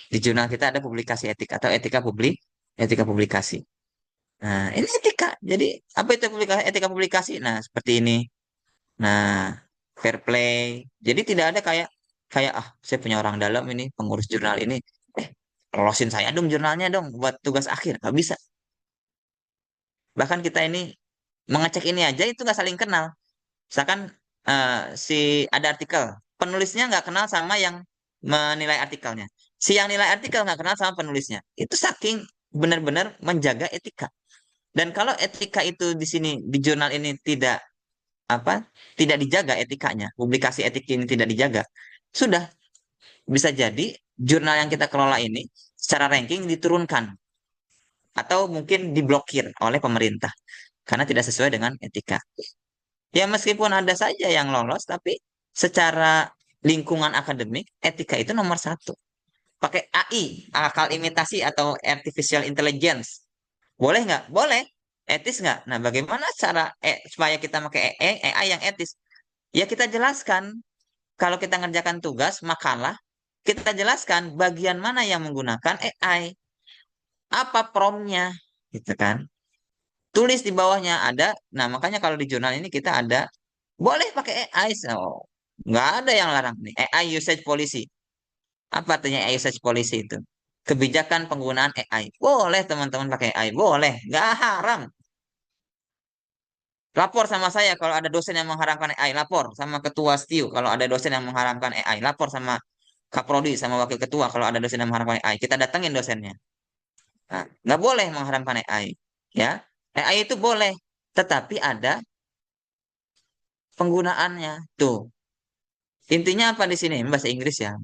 Di jurnal kita ada publikasi etik atau etika publikasi. Nah, ini etika. Jadi, apa itu etika publikasi? Nah, seperti ini. Nah, fair play. Jadi tidak ada kayak kayak saya punya orang dalam ini, pengurus jurnal ini. Lolosin saya dong jurnalnya dong buat tugas akhir. Nggak bisa. Bahkan kita ini mengecek ini aja itu nggak saling kenal. Misalkan si ada artikel, penulisnya nggak kenal sama yang menilai artikelnya. Si yang nilai artikel nggak kenal sama penulisnya. Itu saking benar-benar menjaga etika. Dan kalau etika itu di sini di jurnal ini apa tidak dijaga etikanya, publikasi etik ini tidak dijaga, sudah bisa jadi jurnal yang kita kelola ini secara ranking diturunkan atau mungkin diblokir oleh pemerintah karena tidak sesuai dengan etika. Ya meskipun ada saja yang lolos, tapi secara lingkungan akademik, etika itu nomor satu. Pakai AI, akal imitasi atau artificial intelligence. Boleh nggak? Boleh. Etis nggak? Nah, bagaimana cara supaya kita pakai AI yang etis? Ya kita jelaskan. Kalau kita ngerjakan tugas, makalah, kita jelaskan bagian mana yang menggunakan AI. Apa promnya, gitu kan? Tulis di bawahnya ada. Nah, makanya kalau di jurnal ini kita ada, boleh pakai AI. So, nggak ada yang larang nih. AI usage policy. Apa artinya AI usage policy itu? Kebijakan penggunaan AI. Boleh teman-teman pakai AI. Boleh. Nggak haram. Lapor sama saya kalau ada dosen yang mengharamkan AI. Lapor sama ketua STIU kalau ada dosen yang mengharamkan AI. Lapor sama Kaprodi sama wakil ketua kalau ada dosen yang mengharamkan AI. Kita datengin dosennya. Nah, nggak boleh mengharamkan AI. Ya, AI itu boleh. Tetapi ada penggunaannya. Tuh. Intinya apa di sini? Bahasa Inggris ya.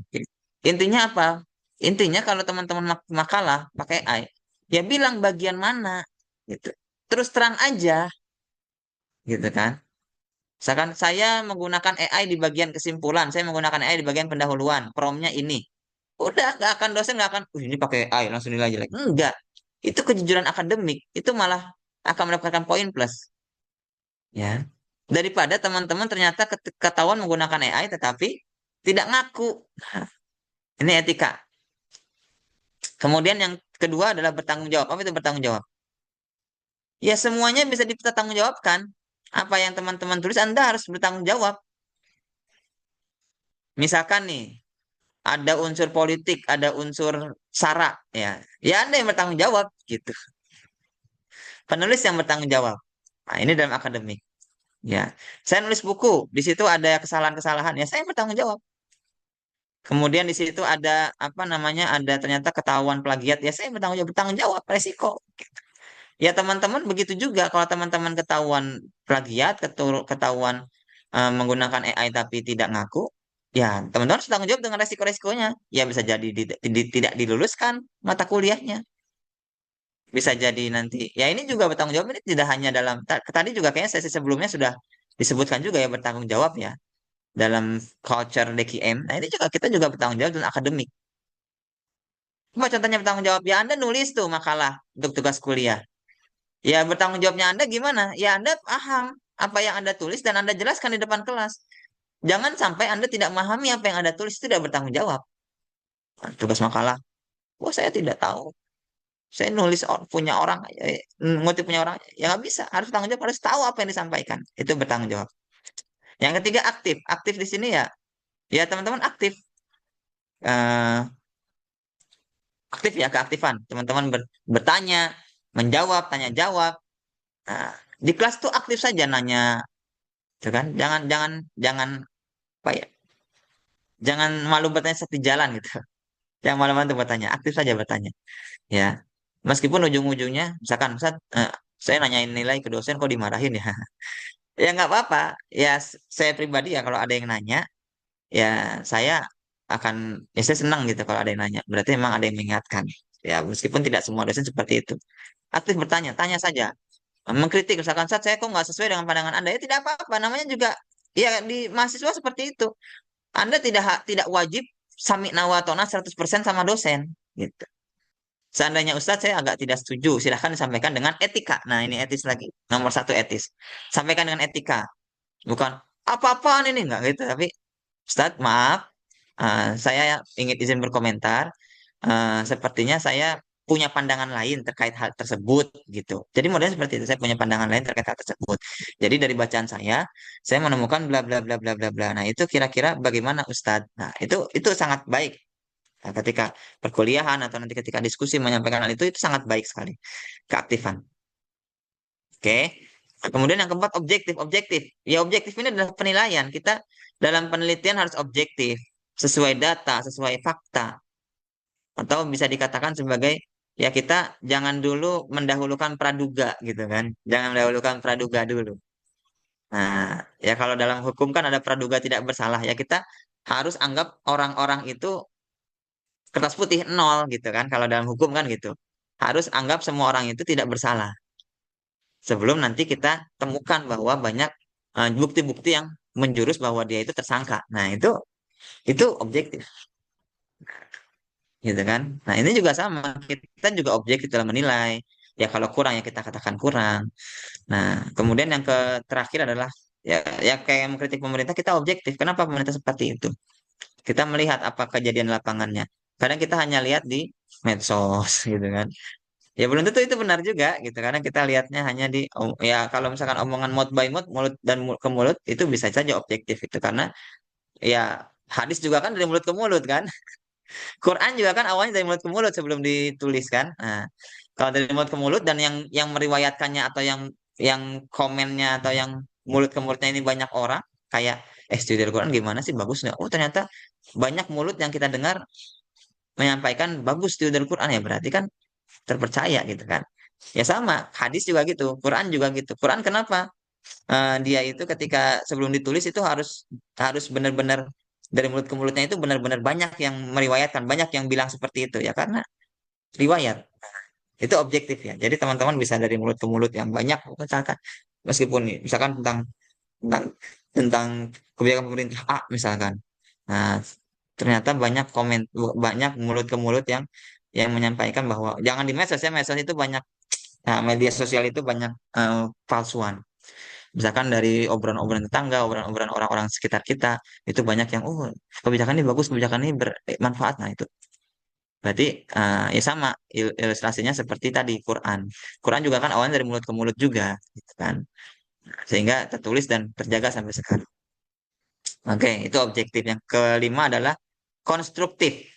Intinya apa? Intinya kalau teman-teman makalah pakai AI, ya bilang bagian mana gitu. Terus terang aja gitu kan. Misalkan saya menggunakan AI di bagian kesimpulan, saya menggunakan AI di bagian pendahuluan, promnya ini. Udah nggak akan dosen nggak akan, ini pakai AI langsung nilai jelek. Enggak. Itu kejujuran akademik. Itu malah akan mendapatkan poin plus. Ya. Daripada teman-teman ternyata ketahuan menggunakan AI tetapi tidak ngaku. Ini etika. Kemudian yang kedua adalah bertanggung jawab. Apa itu bertanggung jawab? Ya semuanya bisa dipertanggungjawabkan. Apa yang teman-teman tulis Anda harus bertanggung jawab. Misalkan nih, ada unsur politik, ada unsur sara, ya. Ya Anda yang bertanggung jawab gitu. Penulis yang bertanggung jawab. Nah, ini dalam akademik. Ya. Saya nulis buku, di situ ada kesalahan-kesalahan, ya saya bertanggung jawab. Kemudian di situ ada apa namanya? Ada ternyata ketahuan plagiat, ya saya bertanggung jawab resiko. Ya teman-teman begitu juga kalau teman-teman ketahuan plagiat, ketahuan menggunakan AI tapi tidak ngaku, ya teman-teman harus tanggung jawab dengan resiko-resikonya. Ya bisa jadi tidak diluluskan mata kuliahnya. Bisa jadi nanti. Ya ini juga bertanggung jawab ini tidak hanya dalam tadi juga kayaknya sesi sebelumnya sudah disebutkan juga ya bertanggung jawab ya dalam culture DKM. Nah ini juga kita juga bertanggung jawab dalam akademik. Cuma contohnya bertanggung jawab ya Anda nulis tuh makalah untuk tugas kuliah. Ya, bertanggung jawabnya Anda gimana? Ya, Anda paham apa yang Anda tulis dan Anda jelaskan di depan kelas. Jangan sampai Anda tidak memahami apa yang Anda tulis itu tidak bertanggung jawab. Nah, tugas makalah. Wah, saya tidak tahu. Saya nulis punya orang, ngutip punya orang. Ya, nggak bisa. Harus tanggung jawab, harus tahu apa yang disampaikan. Itu bertanggung jawab. Yang ketiga, aktif. Aktif di sini ya, ya teman-teman aktif. Eh, Aktif ya, keaktifan. Teman-teman bertanya, menjawab, tanya jawab. Nah, di kelas tuh aktif saja nanya, gitu kan? Jangan jangan jangan apa ya? Jangan malu bertanya seperti jalan gitu. Yang malu-malu untuk bertanya, aktif saja bertanya. Ya, meskipun ujung-ujungnya, misalkan, Ustaz, saya nanyain nilai ke dosen kok dimarahin ya. Ya nggak apa-apa. Ya saya pribadi ya kalau ada yang nanya, ya saya akan, ya saya senang gitu kalau ada yang nanya. Berarti memang ada yang mengingatkan. Ya meskipun tidak semua dosen seperti itu. Aktif bertanya, tanya saja. Mengkritik misalkan, Ustaz, saya kok nggak sesuai dengan pandangan Anda. Ya tidak apa-apa. Namanya juga ya di mahasiswa seperti itu. Anda tidak wajib sami'na wa ta'na 100% sama dosen gitu. Seandainya Ustadz saya agak tidak setuju, silahkan disampaikan dengan etika. Nah, ini etis lagi. Nomor satu etis. Sampaikan dengan etika. Bukan apa-apaan ini, enggak gitu. Tapi Ustadz, maaf, saya ingin izin berkomentar. Sepertinya saya punya pandangan lain terkait hal tersebut gitu. Jadi modelnya seperti itu. Saya punya pandangan lain terkait hal tersebut. Jadi dari bacaan saya menemukan bla bla bla bla bla bla. Nah, itu kira-kira bagaimana Ustadz? Nah, itu sangat baik. Nah, ketika perkuliahan atau nanti ketika diskusi menyampaikan hal itu sangat baik sekali. Keaktifan. Oke. Nah, kemudian yang keempat, objektif. Objektif. Ya objektif ini adalah penilaian. Kita dalam penelitian harus objektif. Sesuai data, sesuai fakta. Atau bisa dikatakan sebagai, ya kita jangan dulu mendahulukan praduga gitu kan. Jangan mendahulukan praduga dulu. Nah, ya kalau dalam hukum kan ada praduga tidak bersalah. Ya kita harus anggap orang-orang itu kertas putih nol gitu kan. Kalau dalam hukum kan gitu. Harus anggap semua orang itu tidak bersalah. Sebelum nanti kita temukan bahwa banyak bukti-bukti yang menjurus bahwa dia itu tersangka. Nah, itu objektif gitu kan. Nah, ini juga sama. Kita juga objektif dalam menilai. Ya kalau kurang ya kita katakan kurang. Nah, kemudian yang terakhir adalah ya ya kayak mengkritik pemerintah, kita objektif. Kenapa pemerintah seperti itu? Kita melihat apa kejadian lapangannya. Kadang kita hanya lihat di medsos gitu kan. Ya belum tentu itu benar juga gitu karena kita lihatnya hanya ya kalau misalkan omongan mouth by mouth, mulut dan ke mulut itu bisa saja objektif itu karena ya hadis juga kan dari mulut ke mulut kan. Quran juga kan awalnya dari mulut ke mulut sebelum ditulis kan. Nah, kalau dari mulut ke mulut dan yang meriwayatkannya atau yang komennya atau yang mulut ke mulutnya ini banyak orang kayak studi Al-Quran gimana sih bagus nggak? Oh ternyata banyak mulut yang kita dengar menyampaikan bagus studi Al-Quran ya berarti kan terpercaya gitu kan. Ya sama, hadis juga gitu, Quran juga gitu. Quran kenapa? Dia itu ketika sebelum ditulis itu harus harus benar-benar dari mulut ke mulutnya itu benar-benar banyak yang meriwayatkan, banyak yang bilang seperti itu ya karena riwayat. Itu objektif ya. Jadi teman-teman bisa dari mulut ke mulut yang banyak misalkan meskipun nih, misalkan tentang tentang kebijakan pemerintah A misalkan. Nah, ternyata banyak banyak mulut ke mulut yang menyampaikan bahwa jangan di medsos ya, medsos itu banyak, nah, media sosial itu banyak palsuan. Misalkan dari obrolan-obrolan tetangga, obrolan-obrolan orang-orang sekitar kita, itu banyak yang, oh, kebijakan ini bagus, kebijakan ini bermanfaat. Nah, itu berarti ya sama ilustrasinya seperti tadi Quran. Quran juga kan awalnya dari mulut ke mulut juga, gitu kan. Sehingga tertulis dan terjaga sampai sekarang. Oke, itu objektif. Yang kelima adalah konstruktif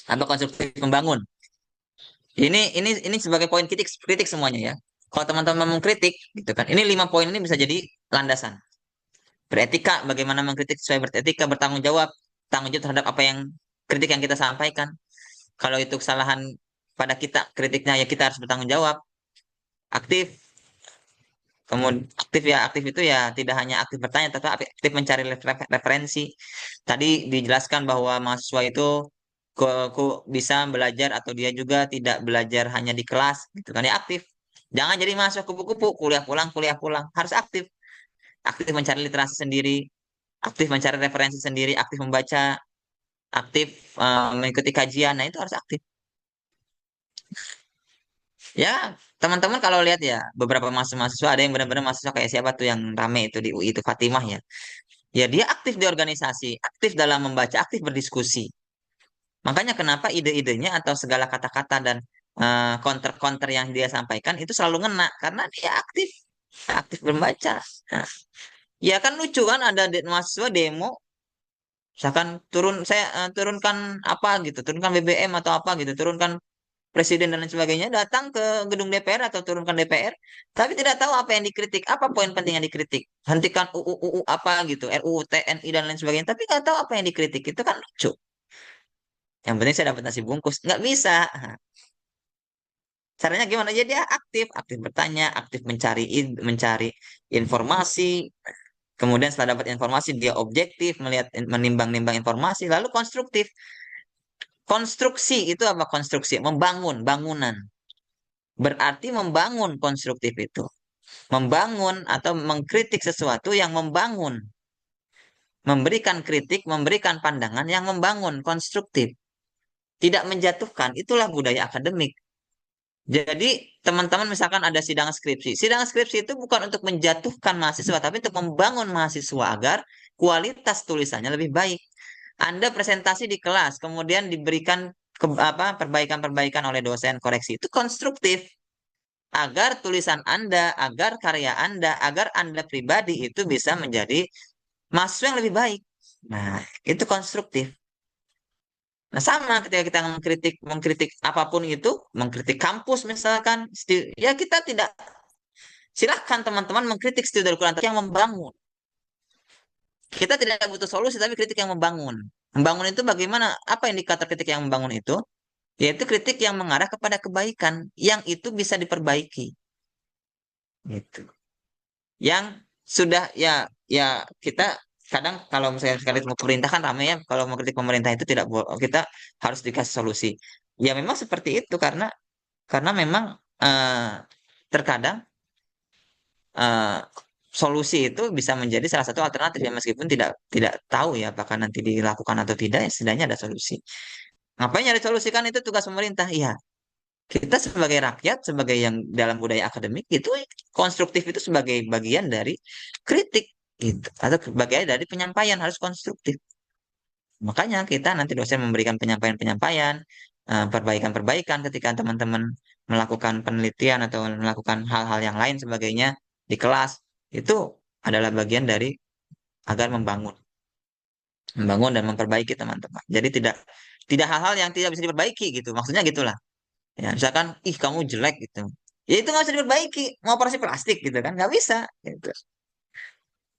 atau konstruktif membangun. Ini sebagai poin kritik kritik semuanya ya. Kalau teman-teman mau mengkritik, gitu kan. Ini 5 poin ini bisa jadi landasan. Beretika, bagaimana mengkritik sesuai beretika, bertanggung jawab, tanggung jawab terhadap apa yang kritik yang kita sampaikan. Kalau itu kesalahan pada kita, kritiknya ya kita harus bertanggung jawab. Aktif, kemudian aktif ya, aktif itu ya tidak hanya aktif bertanya, tapi aktif mencari referensi. Tadi dijelaskan bahwa mahasiswa itu bisa belajar atau dia juga tidak belajar hanya di kelas, gitu kan ya aktif. Jangan jadi mahasiswa kupu-kupu, kuliah pulang, harus aktif. Aktif mencari literasi sendiri, aktif mencari referensi sendiri, aktif membaca, aktif mengikuti kajian. Nah, itu harus aktif. Ya, teman-teman kalau lihat ya, beberapa mahasiswa ada yang benar-benar mahasiswa kayak siapa tuh yang rame itu di UI itu Fatimah ya. Ya, dia aktif di organisasi, aktif dalam membaca, aktif berdiskusi. Makanya kenapa ide-idenya atau segala kata-kata dan counter-counter yang dia sampaikan itu selalu ngena karena dia aktif, aktif membaca. Nah, ya kan lucu kan ada mahasiswa demo Misalkan turunkan apa gitu, turunkan BBM atau apa gitu, turunkan presiden dan lain sebagainya, datang ke gedung DPR atau turunkan DPR, tapi tidak tahu apa yang dikritik, apa poin penting yang dikritik. Hentikan UU apa gitu, RUU TNI dan lain sebagainya, tapi nggak tahu apa yang dikritik. Itu kan lucu. Yang penting saya dapat nasi bungkus. Nggak bisa. Caranya gimana? Ya dia aktif, aktif bertanya, aktif mencari informasi. Kemudian setelah dapat informasi, dia objektif, menimbang-nimbang informasi, lalu konstruktif. Konstruksi itu apa konstruksi? Membangun, bangunan. Berarti membangun konstruktif itu. Membangun atau mengkritik sesuatu yang membangun. Memberikan kritik, memberikan pandangan yang membangun, konstruktif. Tidak menjatuhkan, itulah budaya akademik. Jadi teman-teman misalkan ada sidang skripsi. Sidang skripsi itu bukan untuk menjatuhkan mahasiswa, tapi untuk membangun mahasiswa agar kualitas tulisannya lebih baik. Anda presentasi di kelas, kemudian diberikan perbaikan-perbaikan oleh dosen koreksi. Itu konstruktif. Agar tulisan Anda, agar karya Anda, agar Anda pribadi itu bisa menjadi mahasiswa yang lebih baik. Nah, itu konstruktif. Nah, sama ketika kita mengkritik mengkritik apapun itu, mengkritik kampus misalkan, ya kita tidak silahkan teman-teman mengkritik studi dari Quran yang membangun. Kita tidak butuh solusi tapi kritik yang membangun. Membangun itu bagaimana? Apa indikator kritik yang membangun itu? Yaitu kritik yang mengarah kepada kebaikan yang itu bisa diperbaiki. Gitu. Yang sudah ya kita kadang kalau misalnya sekali mau pemerintah kan ramai ya kalau mau kritik pemerintah itu tidak kita harus dikasih solusi. Ya memang seperti itu karena memang terkadang eh, solusi itu bisa menjadi salah satu alternatif ya meskipun tidak tidak tahu ya apakah nanti dilakukan atau tidak ya setidaknya ada solusi. Ngapain nyari solusi kan itu tugas pemerintah. Iya, kita sebagai rakyat sebagai yang dalam budaya akademik itu konstruktif itu sebagai bagian dari kritik gitu atau bagian dari penyampaian harus konstruktif. Makanya kita nanti dosen memberikan penyampaian-penyampaian, perbaikan-perbaikan ketika teman-teman melakukan penelitian atau melakukan hal-hal yang lain sebagainya di kelas itu adalah bagian dari agar membangun dan memperbaiki teman-teman. Jadi tidak tidak hal-hal yang tidak bisa diperbaiki gitu. Maksudnya gitulah. Ya, misalkan, ih kamu jelek gitu. Ya itu nggak bisa diperbaiki. Mau operasi plastik gitu kan? Nggak bisa. Gitu.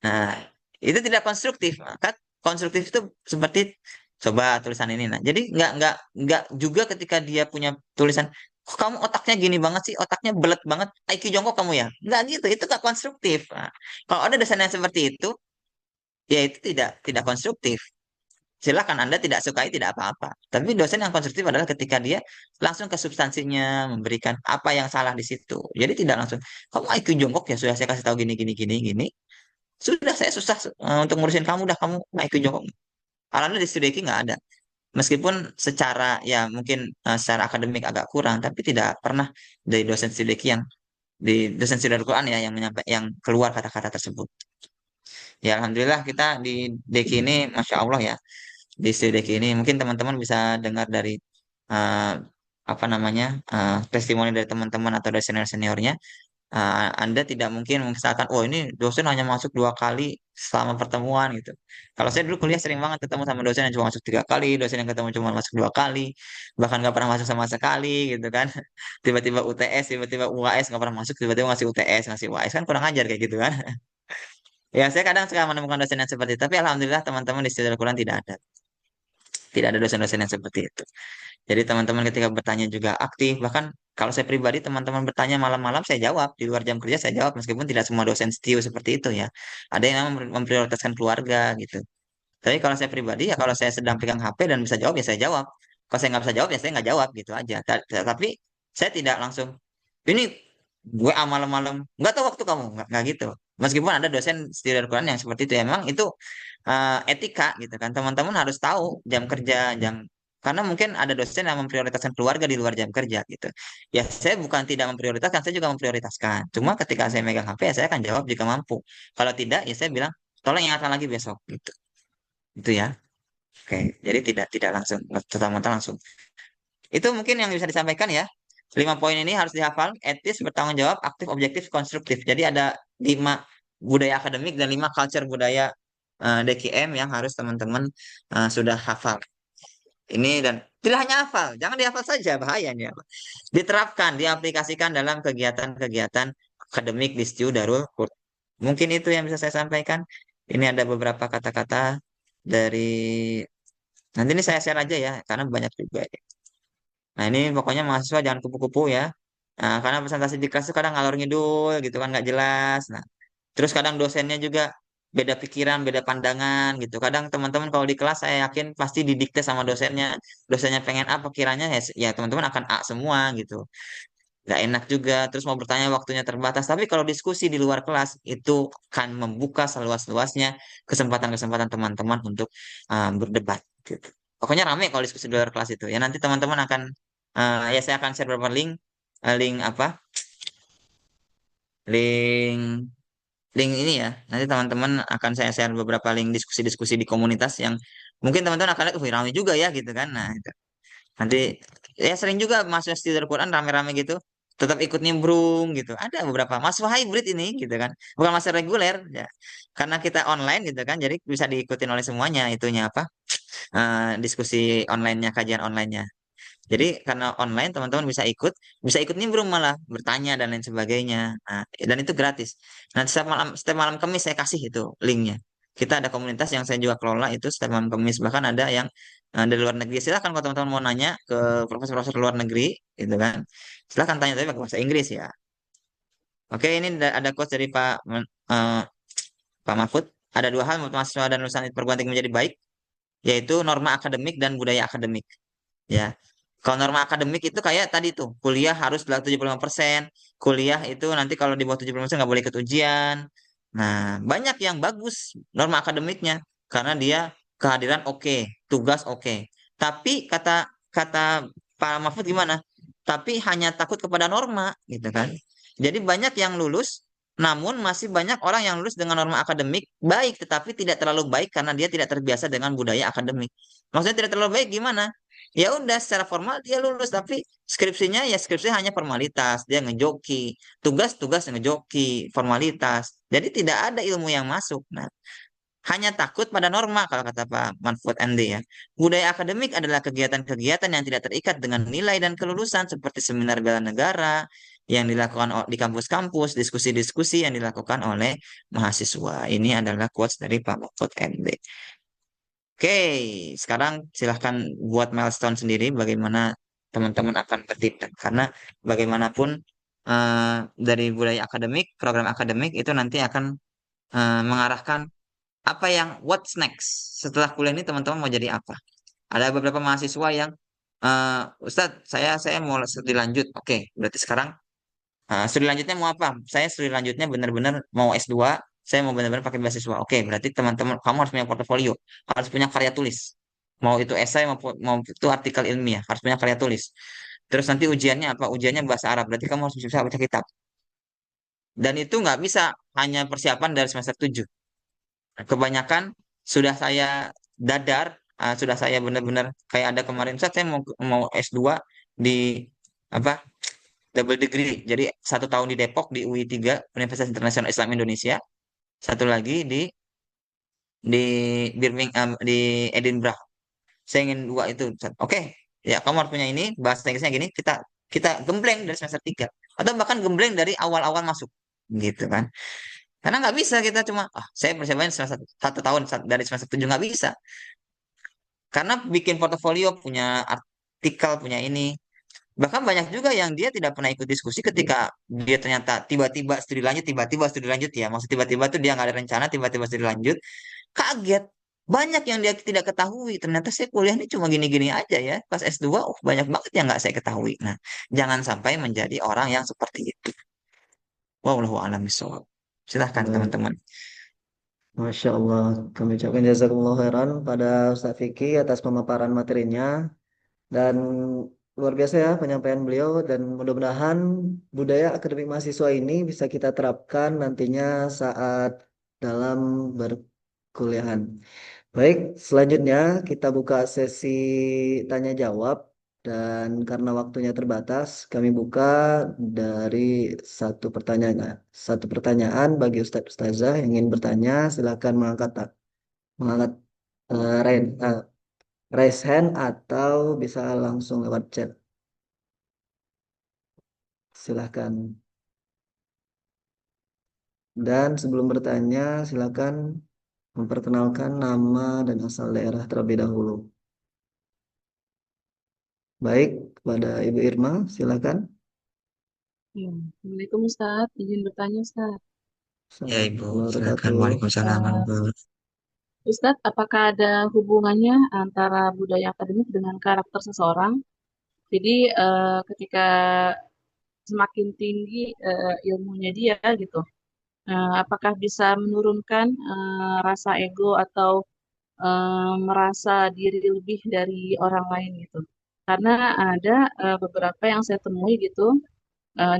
Nah, itu tidak konstruktif. Maka konstruktif itu seperti coba tulisan ini. Nah, jadi nggak juga ketika dia punya tulisan, kok kamu otaknya gini banget sih, otaknya belet banget, IQ jongkok kamu ya. Nggak gitu, itu nggak konstruktif. Nah, kalau ada dosen yang seperti itu, ya itu tidak konstruktif. Silakan Anda tidak sukai tidak apa-apa. Tapi dosen yang konstruktif adalah ketika dia langsung ke substansinya, memberikan apa yang salah di situ. Jadi tidak langsung, kamu IQ jongkok ya, sudah saya kasih tahu gini gini gini gini. Sudah saya susah untuk ngurusin kamu, dah kamu IQ jongkok. Alhamdulillah di Studi nggak ada. Meskipun secara ya mungkin secara akademik agak kurang, tapi tidak pernah dari dosen Studi yang di dosen Studi Al-Quran ya yang yang keluar kata-kata tersebut. Ya Alhamdulillah kita di Deki ini, Masya Allah ya, di Studi Deki ini mungkin teman-teman bisa dengar dari eh, apa namanya testimoni dari teman-teman atau dari senior-seniornya. Anda tidak mungkin misalkan, oh ini dosen hanya masuk 2 kali selama pertemuan gitu. Kalau saya dulu kuliah sering banget ketemu sama dosen yang cuma masuk 3 kali, dosen yang ketemu cuma masuk 2 kali, bahkan nggak pernah masuk sama sekali gitu kan. Tiba-tiba UTS, tiba-tiba UAS nggak pernah masuk, tiba-tiba ngasih UTS, ngasih UAS kan kurang ajar kayak gitu kan. Ya saya kadang suka menemukan dosen yang seperti itu, tapi alhamdulillah teman-teman di Studio Al-Quran tidak ada dosen-dosen yang seperti itu. Jadi teman-teman ketika bertanya juga aktif, bahkan kalau saya pribadi teman-teman bertanya malam-malam saya jawab, di luar jam kerja saya jawab meskipun tidak semua dosen setiu seperti itu ya. Ada yang memang memprioritaskan keluarga gitu. Tapi kalau saya pribadi ya kalau saya sedang pegang HP dan bisa jawab ya saya jawab. Kalau saya nggak bisa jawab ya saya nggak jawab gitu aja. Tapi saya tidak langsung ini gue malam-malam nggak tahu waktu kamu nggak gitu. Meskipun ada dosen setia Al-Quran yang seperti itu emang itu etika gitu kan. Teman-teman harus tahu jam kerja, jam karena mungkin ada dosen yang memprioritaskan keluarga di luar jam kerja gitu. Ya saya bukan tidak memprioritaskan, saya juga memprioritaskan. Cuma ketika saya megang HP ya saya akan jawab jika mampu. Kalau tidak ya saya bilang tolong ingatkan lagi besok gitu. Itu ya. Oke, jadi tidak langsung serta-merta langsung. Itu mungkin yang bisa disampaikan ya. 5 poin ini harus dihafal, etis, bertanggung jawab, aktif, objektif, konstruktif. Jadi ada 5 budaya akademik dan 5 culture budaya DKM yang harus teman-teman sudah hafal. Ini dan tidak hanya hafal, jangan dihafal saja, bahayanya. Diterapkan, diaplikasikan dalam kegiatan-kegiatan akademik di STU Darul Qur'an. Mungkin itu yang bisa saya sampaikan. Ini ada beberapa kata-kata dari, nanti ini saya share aja ya, karena banyak juga. Nah ini pokoknya mahasiswa jangan kupu-kupu ya. Nah, karena presentasi di kelas itu kadang ngalor ngidul gitu kan nggak jelas. Nah, terus kadang dosennya juga beda pikiran, beda pandangan gitu. Kadang teman-teman kalau di kelas saya yakin pasti didikte sama dosennya. Dosennya pengen apa kiranya ya, ya teman-teman akan A semua gitu. Nggak enak juga. Terus mau bertanya waktunya terbatas. Tapi kalau diskusi di luar kelas itu akan membuka seluas-luasnya kesempatan-kesempatan teman-teman untuk berdebat gitu. Pokoknya rame kalau diskusi di luar kelas itu. Ya nanti teman-teman akan ya saya akan share beberapa link, link apa? Link link ini ya. Nanti teman-teman akan saya share beberapa link diskusi-diskusi di komunitas yang mungkin teman-teman akan lihat, wih ramai juga ya gitu kan. Nah, itu. Nanti ya sering juga mahasiswa studi Al-Quran rame-rame gitu. Tetap ikut nimbrung gitu. Ada beberapa mahasiswa hybrid ini gitu kan. Bukan mahasiswa reguler ya. Karena kita online gitu kan. Jadi bisa diikutin oleh semuanya itunya apa? Diskusi online-nya, kajian online-nya. Jadi karena online teman-teman bisa ikut nimbrung malah bertanya dan lain sebagainya. Nah, dan itu gratis. Nanti setiap malam Kamis saya kasih itu linknya. Kita ada komunitas yang saya juga kelola itu setiap malam Kamis. Bahkan ada yang dari luar negeri. Silakan kalau teman-teman mau nanya ke profesor-profesor luar negeri, gitu kan. Silakan tanya tapi pakai bahasa Inggris ya. Oke, ini ada quotes dari Pak Mahfud. Ada dua hal menurut mahasiswa dan lulusan perguruan tinggi menjadi baik, yaitu norma akademik dan budaya akademik. Ya, kalau norma akademik itu kayak tadi tuh, kuliah harus 75%, kuliah itu nanti kalau di bawah 70% nggak boleh ikut ujian. Nah, banyak yang bagus norma akademiknya karena dia kehadiran oke, tugas oke. Tapi kata kata Pak Mahfud gimana? Tapi hanya takut kepada norma gitu kan. Jadi banyak yang lulus, namun masih banyak orang yang lulus dengan norma akademik baik, tetapi tidak terlalu baik karena dia tidak terbiasa dengan budaya akademik. Maksudnya tidak terlalu baik gimana? Ya udah secara formal dia lulus tapi skripsinya ya skripsinya hanya formalitas, dia ngejoki, tugas-tugas ngejoki, formalitas, jadi tidak ada ilmu yang masuk. Nah, hanya takut pada norma kalau kata Pak Mahfud MD ya. Budaya akademik adalah kegiatan-kegiatan yang tidak terikat dengan nilai dan kelulusan seperti seminar bela negara yang dilakukan di kampus-kampus, diskusi-diskusi yang dilakukan oleh mahasiswa. Ini adalah quotes dari Pak Mahfud MD. Oke, sekarang silahkan buat milestone sendiri bagaimana teman-teman akan bertindak. Karena bagaimanapun dari budaya akademik, program akademik itu nanti akan mengarahkan apa yang what's next. Setelah kuliah ini teman-teman mau jadi apa. Ada beberapa mahasiswa yang, Ustadz, saya mau studi lanjut. Oke, berarti sekarang studi lanjutnya mau apa? Saya studi lanjutnya benar-benar mau S2, saya mau benar-benar pakai beasiswa. Oke, berarti teman-teman kamu harus punya portofolio, harus punya karya tulis. Mau itu esai mau itu artikel ilmiah, harus punya karya tulis. Terus nanti ujiannya apa? Ujiannya bahasa Arab. Berarti kamu harus bisa baca kitab. Dan itu nggak bisa hanya persiapan dari semester 7. Kebanyakan sudah saya dadar, sudah saya benar-benar kayak ada kemarin saya mau mau S2 di apa double degree. Jadi 1 tahun di Depok di UI 3 Universitas Internasional Islam Indonesia, satu lagi di Birmingham di Edinburgh. Saya ingin dua itu. Oke, ya kamu harus punya ini bahasa Inggrisnya gini. Kita kita gembleng dari semester 3 atau bahkan gembleng dari awal-awal masuk, gitu kan? Karena nggak bisa kita cuma saya persiapan satu tahun dari semester 7 nggak bisa. Karena bikin portofolio punya artikel punya ini. Bahkan banyak juga yang dia tidak pernah ikut diskusi ketika dia ternyata tiba-tiba studi lanjut ya. Maksud tiba-tiba tuh dia nggak ada rencana, tiba-tiba studi lanjut. Kaget. Banyak yang dia tidak ketahui. Ternyata saya kuliah ini cuma gini-gini aja ya. Pas S2, banyak banget yang nggak saya ketahui. Nah, jangan sampai menjadi orang yang seperti itu. Wallahu a'lam bishawab. Silahkan Baik, teman-teman. Masya Allah. Kami ucapkan jazakumullah khairan pada Ustaz Fikri atas pemaparan materinya. Dan luar biasa ya penyampaian beliau dan mudah-mudahan budaya akademik mahasiswa ini bisa kita terapkan nantinya saat dalam berkuliahan. Baik, selanjutnya kita buka sesi tanya jawab dan karena waktunya terbatas, kami buka dari satu pertanyaan bagi Ustadz Ustazah yang ingin bertanya, silakan mengangkat mengangkat raise hand atau bisa langsung lewat chat. Silahkan. Dan sebelum bertanya, silakan memperkenalkan nama dan asal daerah terlebih dahulu. Baik, kepada Ibu Irma, silakan. Ya, Assalamualaikum Ustaz, izin bertanya Ustaz. Ya, Ibu. Assalamualaikum Silakan. warahmatullahi Waalaikumsalam Eh, warahmatullahi wabarakatuh. Ustadz, apakah ada hubungannya antara budaya akademik dengan karakter seseorang? Jadi ketika semakin tinggi ilmunya dia gitu, apakah bisa menurunkan rasa ego atau merasa diri lebih dari orang lain gitu? Karena ada beberapa yang saya temui gitu,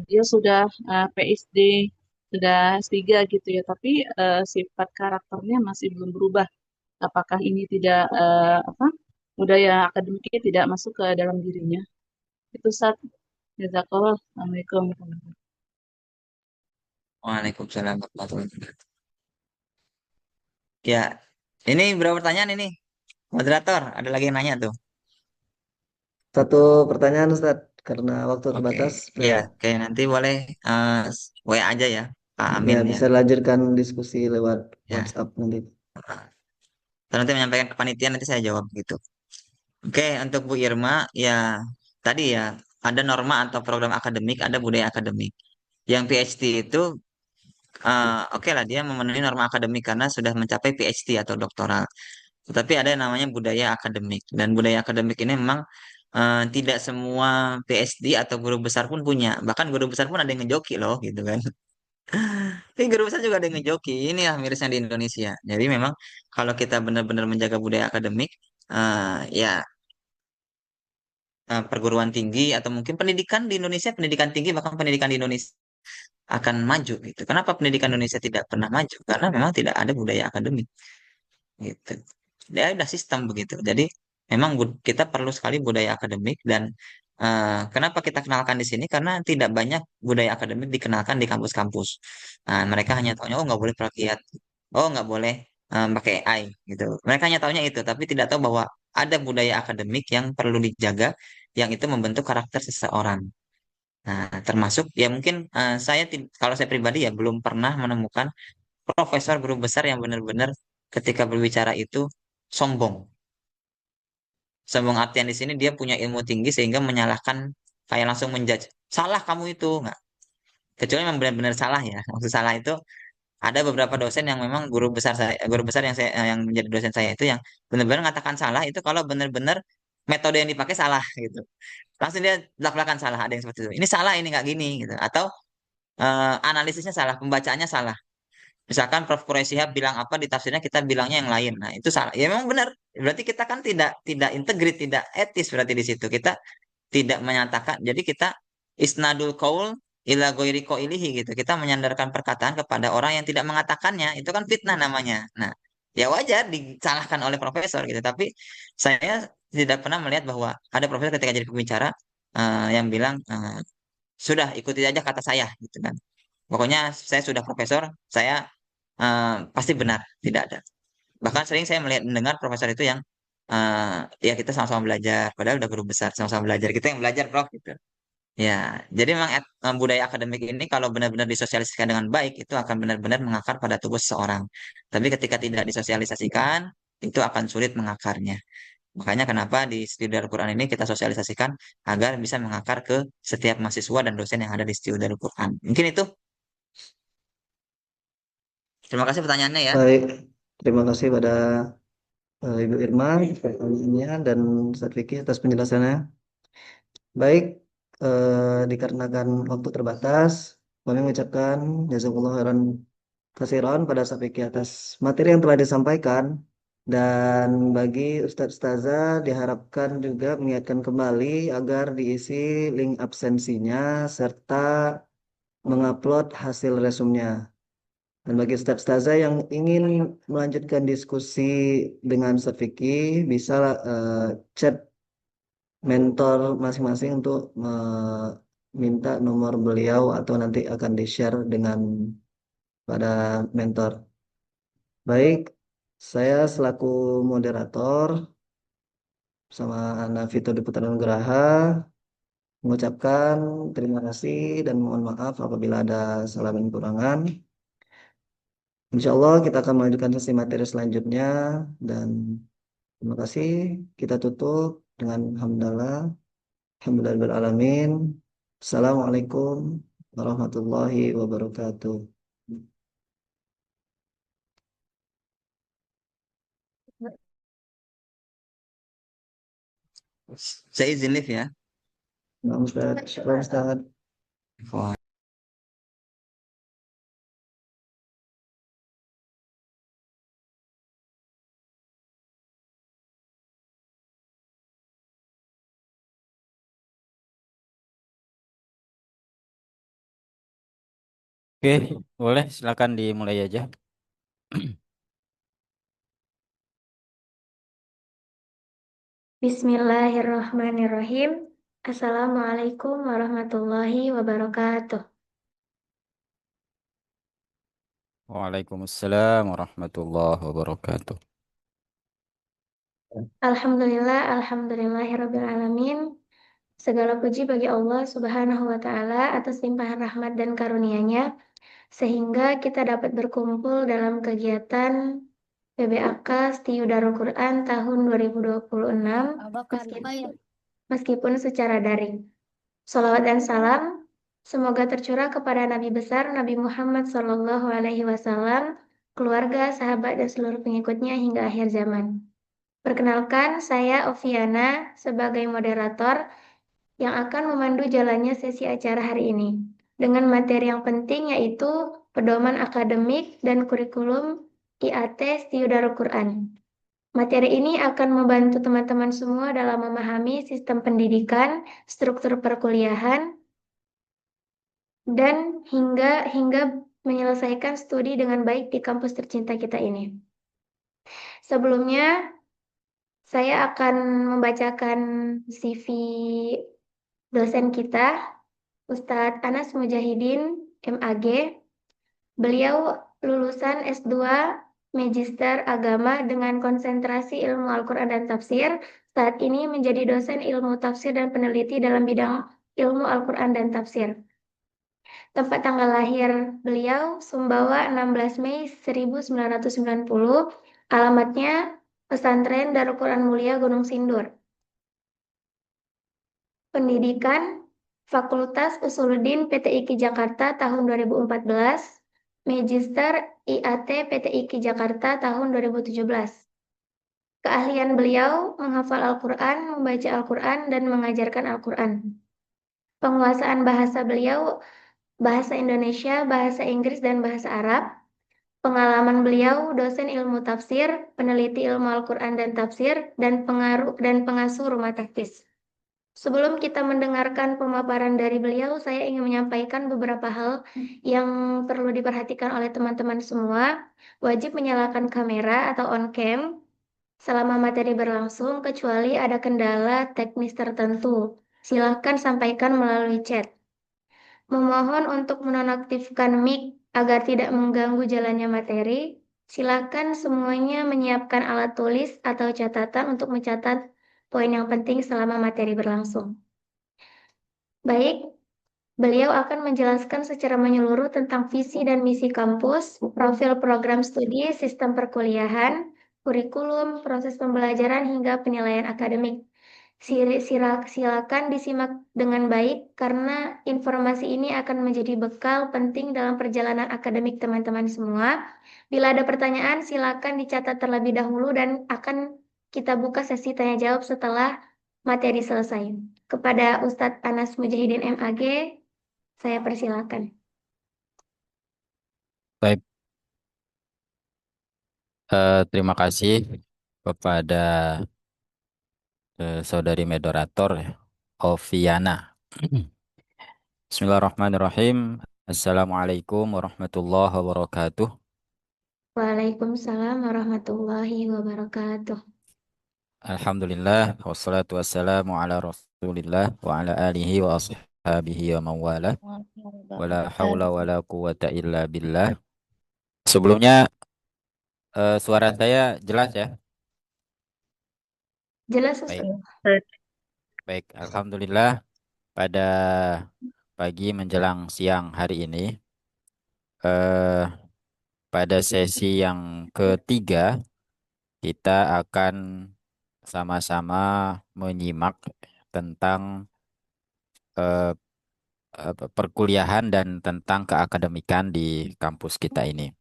dia sudah PhD, sudah S3 gitu ya, tapi sifat karakternya masih belum berubah. Apakah ini tidak apa budaya akademiknya tidak masuk ke dalam dirinya? Itu saat jazakallah. Assalamualaikum warahmatullahi wabarakatuh. Waalaikumsalam warahmatullahi wabarakatuh. Ya, ini berapa pertanyaan ini? Moderator, ada lagi yang nanya tuh. Satu pertanyaan Ustaz, karena waktu Oke, terbatas. ya, oke nanti boleh WA aja ya, Pak Ya, Amin ya. bisa lanjutkan diskusi lewat Ya, WhatsApp nanti. saya nanti menyampaikan ke panitia nanti saya jawab gitu. Oke, untuk Bu Irma, ya tadi ya ada norma atau program akademik, ada budaya akademik. Yang PhD itu oke lah dia memenuhi norma akademik karena sudah mencapai PhD atau doktoral. Tetapi ada yang namanya budaya akademik dan budaya akademik ini memang tidak semua PhD atau guru besar pun punya. Bahkan guru besar pun ada yang ngejoki loh gitu kan. Tapi guru besar juga ada yang ngejoki. Ini lah mirisnya di Indonesia. Jadi memang kalau kita benar-benar menjaga budaya akademik, ya perguruan tinggi atau mungkin pendidikan di Indonesia, pendidikan tinggi bahkan pendidikan di Indonesia akan maju gitu. Kenapa pendidikan Indonesia tidak pernah maju? Karena memang tidak ada budaya akademik gitu. Dia udah sistem begitu. Jadi memang kita perlu sekali budaya akademik dan kenapa kita kenalkan di sini? Karena tidak banyak budaya akademik dikenalkan di kampus-kampus. Nah, mereka hanya tahunya oh nggak boleh plagiat, oh nggak boleh pakai AI gitu. Mereka hanya tahunya itu, tapi tidak tahu bahwa ada budaya akademik yang perlu dijaga, yang itu membentuk karakter seseorang. Nah, termasuk ya mungkin kalau saya pribadi ya belum pernah menemukan profesor guru besar yang benar-benar ketika berbicara itu sombong. Sombong artian di sini dia punya ilmu tinggi sehingga menyalahkan kayak langsung menjudge. Salah kamu itu. Nggak. Kecuali memang benar-benar salah ya. Maksud salah itu ada beberapa dosen yang memang guru besar yang menjadi dosen saya itu yang benar-benar mengatakan salah itu kalau benar-benar metode yang dipakai salah gitu. Langsung dia belak-belakan salah ada yang seperti itu. Ini salah ini nggak gini gitu. Atau analisisnya salah, pembacaannya salah. Misalkan Prof. Quraisy bilang apa di tafsirnya kita bilangnya yang lain. Nah, itu salah. Ya memang benar. Berarti kita kan tidak integrit, tidak etis berarti di situ. Kita tidak menyatakan. Jadi kita isnadul qaul ila ghairi qailihi gitu. Kita menyandarkan perkataan kepada orang yang tidak mengatakannya. Itu kan fitnah namanya. Nah, ya wajar disalahkan oleh profesor gitu. Tapi saya tidak pernah melihat bahwa ada profesor ketika jadi pembicara yang bilang sudah ikuti aja kata saya gitu kan. Pokoknya saya sudah profesor, saya pasti benar, tidak ada. Bahkan sering saya melihat mendengar profesor itu yang ya kita sama-sama belajar, padahal udah guru besar, sama-sama belajar. Kita yang belajar, Prof, gitu. Ya, jadi memang budaya akademik ini kalau benar-benar disosialisasikan dengan baik, itu akan benar-benar mengakar pada tubuh seseorang. Tapi ketika tidak disosialisasikan, itu akan sulit mengakarnya. Makanya kenapa di Studi Darul Quran ini kita sosialisasikan agar bisa mengakar ke setiap mahasiswa dan dosen yang ada di Studi Darul Quran. Mungkin itu. Terima kasih pertanyaannya ya. Baik, terima kasih pada Ibu Irma pertanyaannya dan Ustaz Vicky atas penjelasannya. Baik, dikarenakan waktu terbatas, kami mengucapkan jazakallahu khairan kasiron pada Ustaz Vicky atas materi yang telah disampaikan. Dan bagi Ustadz Ustazah diharapkan juga mengingatkan kembali agar diisi link absensinya serta mengupload hasil resumnya. Dan bagi Ustadz Ustazah yang ingin melanjutkan diskusi dengan Ustadz Vicky, bisa chat mentor masing-masing untuk meminta nomor beliau atau nanti akan di-share dengan pada mentor. Baik, Saya selaku moderator sama Anda Vito Diputra Nugraha mengucapkan terima kasih dan mohon maaf apabila ada salah dan kekurangan. Insya Allah kita akan melanjutkan sesi materi selanjutnya dan terima kasih. Kita tutup dengan hamdalah. Alhamdulillah alamin. Assalamualaikum warahmatullahi wabarakatuh. Saya izin live ya. Nah, Ustaz, syukur Ustaz. Wah. Oke, boleh silakan dimulai aja. Bismillahirrahmanirrahim. Assalamualaikum warahmatullahi wabarakatuh. Waalaikumsalam warahmatullahi wabarakatuh. Alhamdulillahirabbil alamin. Segala puji bagi Allah Subhanahu wa taala atas limpahan rahmat dan karunia-Nya sehingga kita dapat berkumpul dalam kegiatan PBAK Stiu Darul Quran tahun 2026 meskipun secara daring. Salawat dan salam semoga tercurah kepada Nabi besar Nabi Muhammad SAW, keluarga, sahabat, dan seluruh pengikutnya hingga akhir zaman. Perkenalkan, saya Oviana sebagai moderator yang akan memandu jalannya sesi acara hari ini dengan materi yang penting yaitu pedoman akademik dan kurikulum IAT Stiu Darul Quran. Materi ini akan membantu teman-teman semua dalam memahami sistem pendidikan, struktur perkuliahan, dan hingga menyelesaikan studi dengan baik di kampus tercinta kita ini. Sebelumnya, saya akan membacakan CV dosen kita, Ustadz Anas Mujahidin, MAG. Beliau lulusan S2 Magister Agama dengan konsentrasi ilmu Al-Quran dan Tafsir. Saat ini menjadi dosen ilmu tafsir dan peneliti dalam bidang ilmu Al-Quran dan Tafsir. Tempat tanggal lahir beliau Sumbawa 16 Mei 1990. Alamatnya Pesantren Darul Quran Mulia Gunung Sindur. Pendidikan Fakultas Usuluddin PTIQ Jakarta tahun 2014. Magister IAT PTIQ Jakarta tahun 2017. Keahlian beliau menghafal Al-Quran, membaca Al-Quran, dan mengajarkan Al-Quran. Penguasaan bahasa beliau bahasa Indonesia, bahasa Inggris, dan bahasa Arab. Pengalaman beliau dosen ilmu tafsir, peneliti ilmu Al-Quran dan tafsir, dan pengasuh rumah tahfiz. Sebelum kita mendengarkan pemaparan dari beliau, saya ingin menyampaikan beberapa hal yang perlu diperhatikan oleh teman-teman semua. Wajib menyalakan kamera atau on cam selama materi berlangsung, kecuali ada kendala teknis tertentu. Silakan sampaikan melalui chat. Memohon untuk menonaktifkan mic agar tidak mengganggu jalannya materi. Silakan semuanya menyiapkan alat tulis atau catatan untuk mencatat poin yang penting selama materi berlangsung. Baik, beliau akan menjelaskan secara menyeluruh tentang visi dan misi kampus, profil program studi, sistem perkuliahan, kurikulum, proses pembelajaran, hingga penilaian akademik. Silakan disimak dengan baik karena informasi ini akan menjadi bekal penting dalam perjalanan akademik teman-teman semua. Bila ada pertanyaan, silakan dicatat terlebih dahulu dan akan kita buka sesi tanya jawab setelah materi selesai. Kepada Ustadz Anas Mujahidin MAG, saya persilakan. Baik, terima kasih kepada saudari moderator ya, Oviana. Bismillahirrahmanirrahim. Assalamualaikum warahmatullahi wabarakatuh. Waalaikumsalam warahmatullahi wabarakatuh. Alhamdulillah, wassalatu wassalamu ala rasulillah wa ala alihi wa ashabihi wa mawala. Wala hawla wala quwata illa billah. Sebelumnya Suara saya jelas ya? Jelas Baik, Ustaz. baik. Alhamdulillah pada pagi menjelang siang hari ini, eh, pada sesi yang ketiga, kita akan sama-sama menyimak tentang eh, perkuliahan dan tentang keakademikan di kampus kita ini.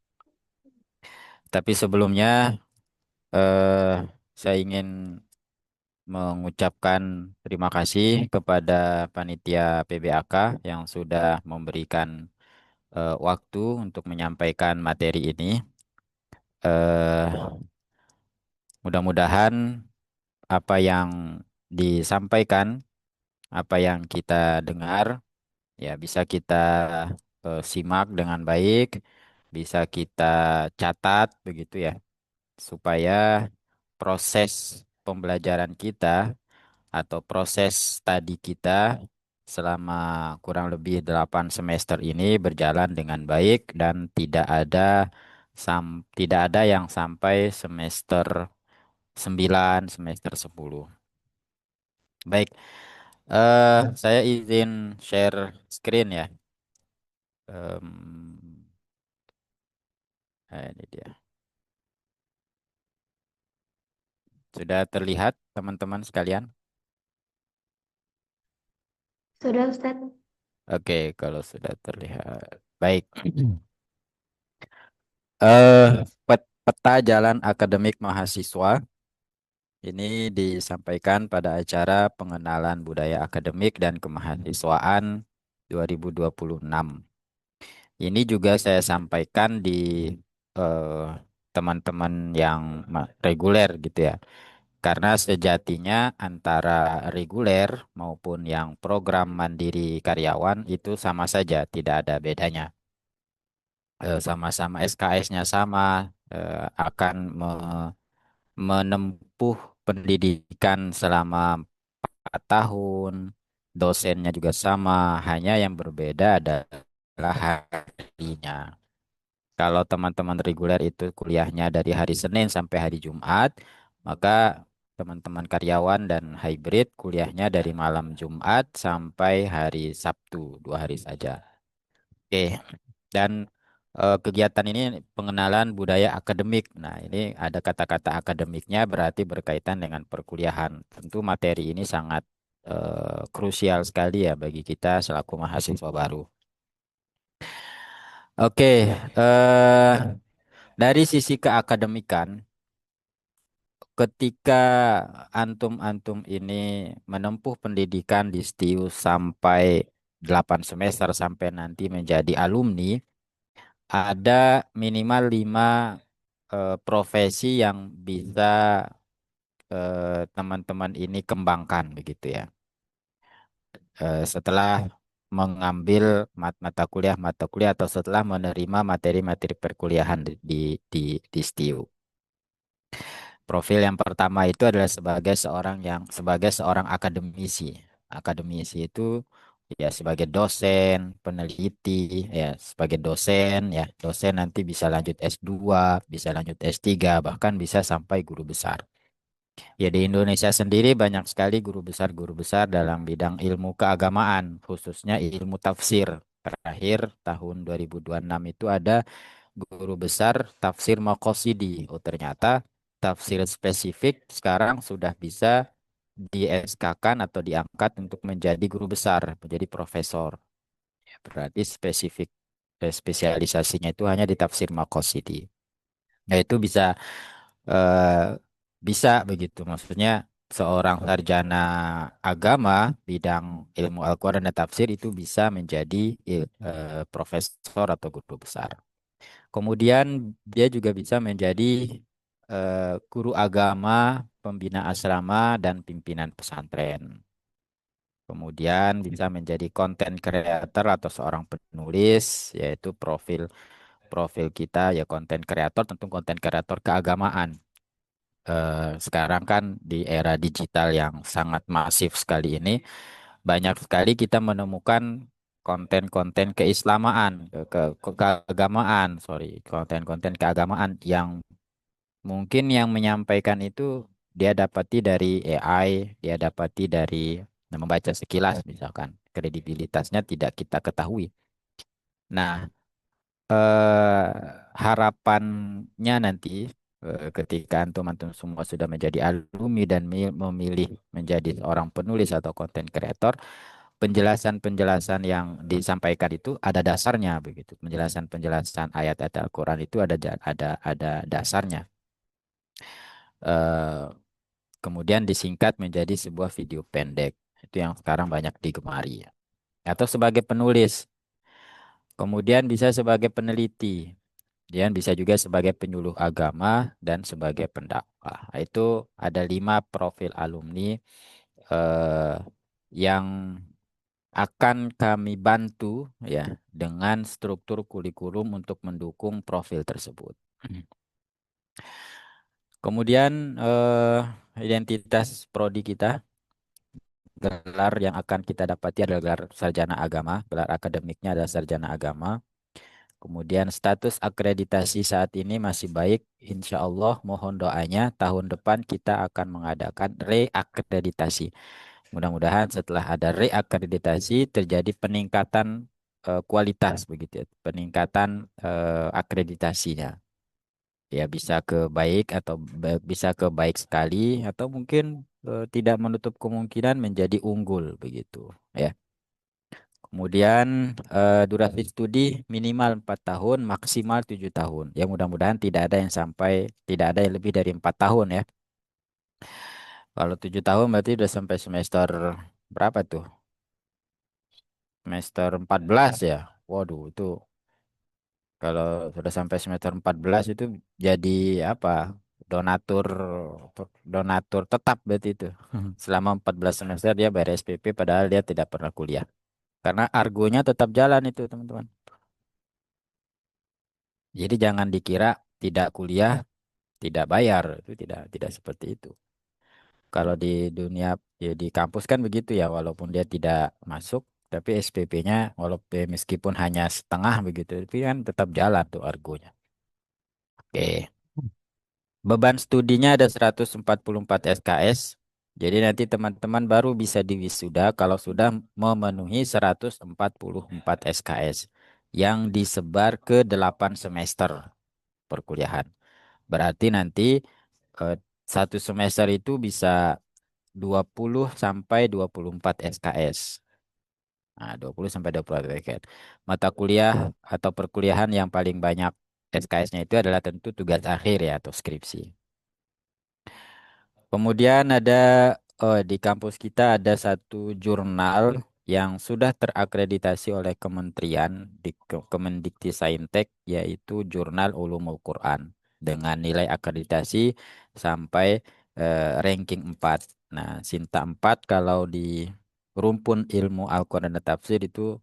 Tapi sebelumnya, eh, saya ingin mengucapkan terima kasih kepada panitia PBAK yang sudah memberikan waktu untuk menyampaikan materi ini. Eh, Mudah-mudahan apa yang disampaikan, apa yang kita dengar, ya bisa kita simak dengan baik, bisa kita catat begitu ya, supaya proses pembelajaran kita atau proses studi kita selama kurang lebih 8 semester ini berjalan dengan baik dan tidak ada yang sampai semester 9 semester 10. Baik, saya izin share screen ya. Em, ini dia. Sudah terlihat teman-teman sekalian? Sudah Ustaz. Oke, kalau sudah terlihat. Baik. Eh, Peta jalan akademik mahasiswa ini disampaikan pada acara pengenalan budaya akademik dan kemahasiswaan 2026. Ini juga saya sampaikan di eh, teman-teman yang reguler gitu ya. Karena sejatinya antara reguler maupun yang program mandiri karyawan itu sama saja, tidak ada bedanya. Sama-sama SKS-nya sama, akan menempuh pendidikan selama 4 tahun, dosennya juga sama, hanya yang berbeda adalah harinya. Kalau teman-teman reguler itu kuliahnya dari hari Senin sampai hari Jumat, maka teman-teman karyawan dan hybrid kuliahnya dari malam Jumat sampai hari Sabtu, 2 hari saja. Oke, dan kegiatan ini pengenalan budaya akademik. Nah, ini ada kata-kata akademiknya berarti berkaitan dengan perkuliahan. Tentu materi ini sangat krusial sekali ya bagi kita selaku mahasiswa baru. Oke, dari sisi keakademikan, ketika antum-antum ini menempuh pendidikan di STIU sampai 8 semester sampai nanti menjadi alumni, ada minimal 5 profesi yang bisa teman-teman ini kembangkan begitu ya. Setelah mengambil mata kuliah atau setelah menerima materi-materi perkuliahan di STIU. Profil yang pertama itu adalah sebagai seorang akademisi. Akademisi itu ya sebagai dosen, peneliti, ya sebagai dosen, ya dosen nanti bisa lanjut S2, bisa lanjut S3, bahkan bisa sampai guru besar. Ya di Indonesia sendiri banyak sekali guru besar dalam bidang ilmu keagamaan, khususnya ilmu tafsir. Terakhir tahun 2026 itu ada guru besar tafsir Maqasidi. Oh ternyata tafsir spesifik sekarang sudah bisa di SK-kan atau diangkat untuk menjadi guru besar, menjadi profesor. Ya, berarti spesialisasinya itu hanya di tafsir Maqasidi. Nah, itu eh, bisa begitu. Maksudnya seorang sarjana agama bidang ilmu Al-Quran dan tafsir itu bisa menjadi profesor atau guru besar. Kemudian dia juga bisa menjadi guru agama, pembina asrama, dan pimpinan pesantren. Kemudian bisa menjadi content creator atau seorang penulis, yaitu profil profil kita ya konten kreator, tentu konten kreator keagamaan. Sekarang kan di era digital yang sangat masif sekali ini, banyak sekali kita menemukan konten-konten keislamaan, keagamaan, sorry, konten-konten keagamaan yang Mungkin yang menyampaikan itu dia dapati dari AI, dia dapati dari membaca sekilas misalkan. Kredibilitasnya tidak kita ketahui. Nah, harapannya nanti ketika antum-antum semua sudah menjadi alumni dan memilih menjadi seorang penulis atau konten kreator, penjelasan-penjelasan yang disampaikan itu ada dasarnya begitu. Penjelasan-penjelasan ayat-ayat Al-Qur'an itu ada dasarnya. Eh, Kemudian disingkat menjadi sebuah video pendek. Itu yang sekarang banyak digemari. Atau sebagai penulis, kemudian bisa sebagai peneliti, dan bisa juga sebagai penyuluh agama dan sebagai pendakwah. Nah, itu ada 5 profil alumni eh, yang akan kami bantu ya dengan struktur kurikulum untuk mendukung profil tersebut. Kemudian identitas prodi kita, gelar yang akan kita dapati adalah gelar sarjana agama, gelar akademiknya adalah sarjana agama. Kemudian status akreditasi saat ini masih baik. Insya Allah mohon doanya tahun depan kita akan mengadakan reakreditasi. Mudah-mudahan setelah ada reakreditasi terjadi peningkatan kualitas begitu ya, peningkatan akreditasinya. Ya bisa ke baik atau bisa ke baik sekali atau mungkin tidak menutup kemungkinan menjadi unggul begitu ya. Kemudian durasi studi minimal 4 tahun, maksimal 7 tahun. Ya mudah-mudahan tidak ada yang lebih dari 4 tahun ya. Kalau 7 tahun berarti udah sampai semester berapa tuh? Semester 14 ya. Waduh, itu kalau sudah sampai semester 14 itu jadi apa? Donatur donatur tetap berarti itu. Selama 14 semester dia bayar SPP padahal dia tidak pernah kuliah. Karena argonya tetap jalan itu, teman-teman. Jadi jangan dikira tidak kuliah, tidak bayar. Itu tidak seperti itu. Kalau di dunia ya di kampus kan begitu ya, walaupun dia tidak masuk, tapi SPP-nya walaupun meskipun hanya setengah begitu, tapi kan tetap jalan tuh argonya. Oke. Beban studinya ada 144 SKS. Jadi nanti teman-teman baru bisa diwisuda kalau sudah memenuhi 144 SKS yang disebar ke 8 semester perkuliahan. Berarti nanti eh, satu semester itu bisa 20 sampai 24 SKS. Nah, 20 sampai 24 SKS. Mata kuliah atau perkuliahan yang paling banyak SKS-nya itu adalah tentu tugas akhir ya atau skripsi. Kemudian ada di kampus kita ada satu jurnal yang sudah terakreditasi oleh Kementerian di Kemendikti yaitu Jurnal Ulumul Quran dengan nilai akreditasi sampai ranking 4. Nah, Sinta 4 kalau di rumpun ilmu Al-Quran dan Tafsir itu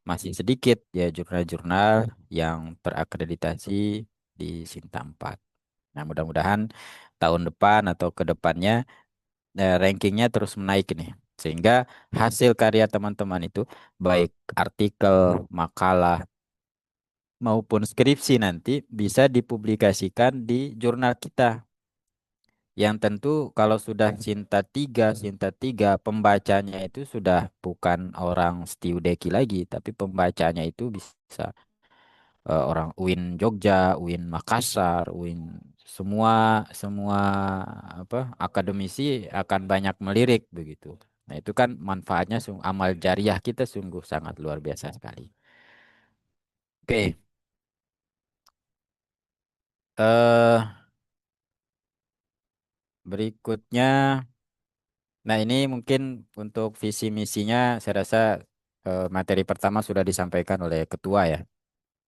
masih sedikit ya jurnal-jurnal yang terakreditasi di Sinta 4. Nah, mudah-mudahan tahun depan atau ke depannya rankingnya terus menaik nih. Sehingga hasil karya teman-teman itu baik artikel, makalah maupun skripsi nanti bisa dipublikasikan di jurnal kita. Yang tentu kalau sudah Sinta 3 pembacanya itu sudah bukan orang Stiudeki lagi, tapi pembacanya itu bisa orang UIN Jogja, UIN Makassar, UIN semua semua apa akademisi akan banyak melirik begitu. Nah, itu kan manfaatnya amal jariah kita sungguh sangat luar biasa sekali. Oke, eh berikutnya, nah ini mungkin untuk visi misinya saya rasa materi pertama sudah disampaikan oleh ketua ya.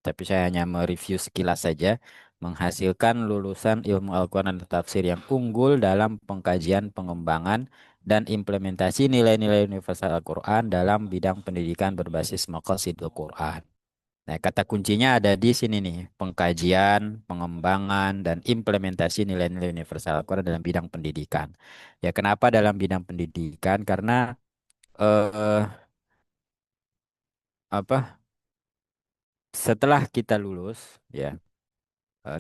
Tapi saya hanya mereview sekilas saja, menghasilkan lulusan ilmu Al-Quran dan tafsir yang unggul dalam pengkajian, pengembangan, dan implementasi nilai-nilai universal Al-Quran dalam bidang pendidikan berbasis maqasidul Quran. Nah, kata kuncinya ada di sini nih, pengkajian, pengembangan, dan implementasi nilai-nilai universal Al-Quran dalam bidang pendidikan. Ya, kenapa dalam bidang pendidikan? Karena eh, apa? Setelah kita lulus, ya.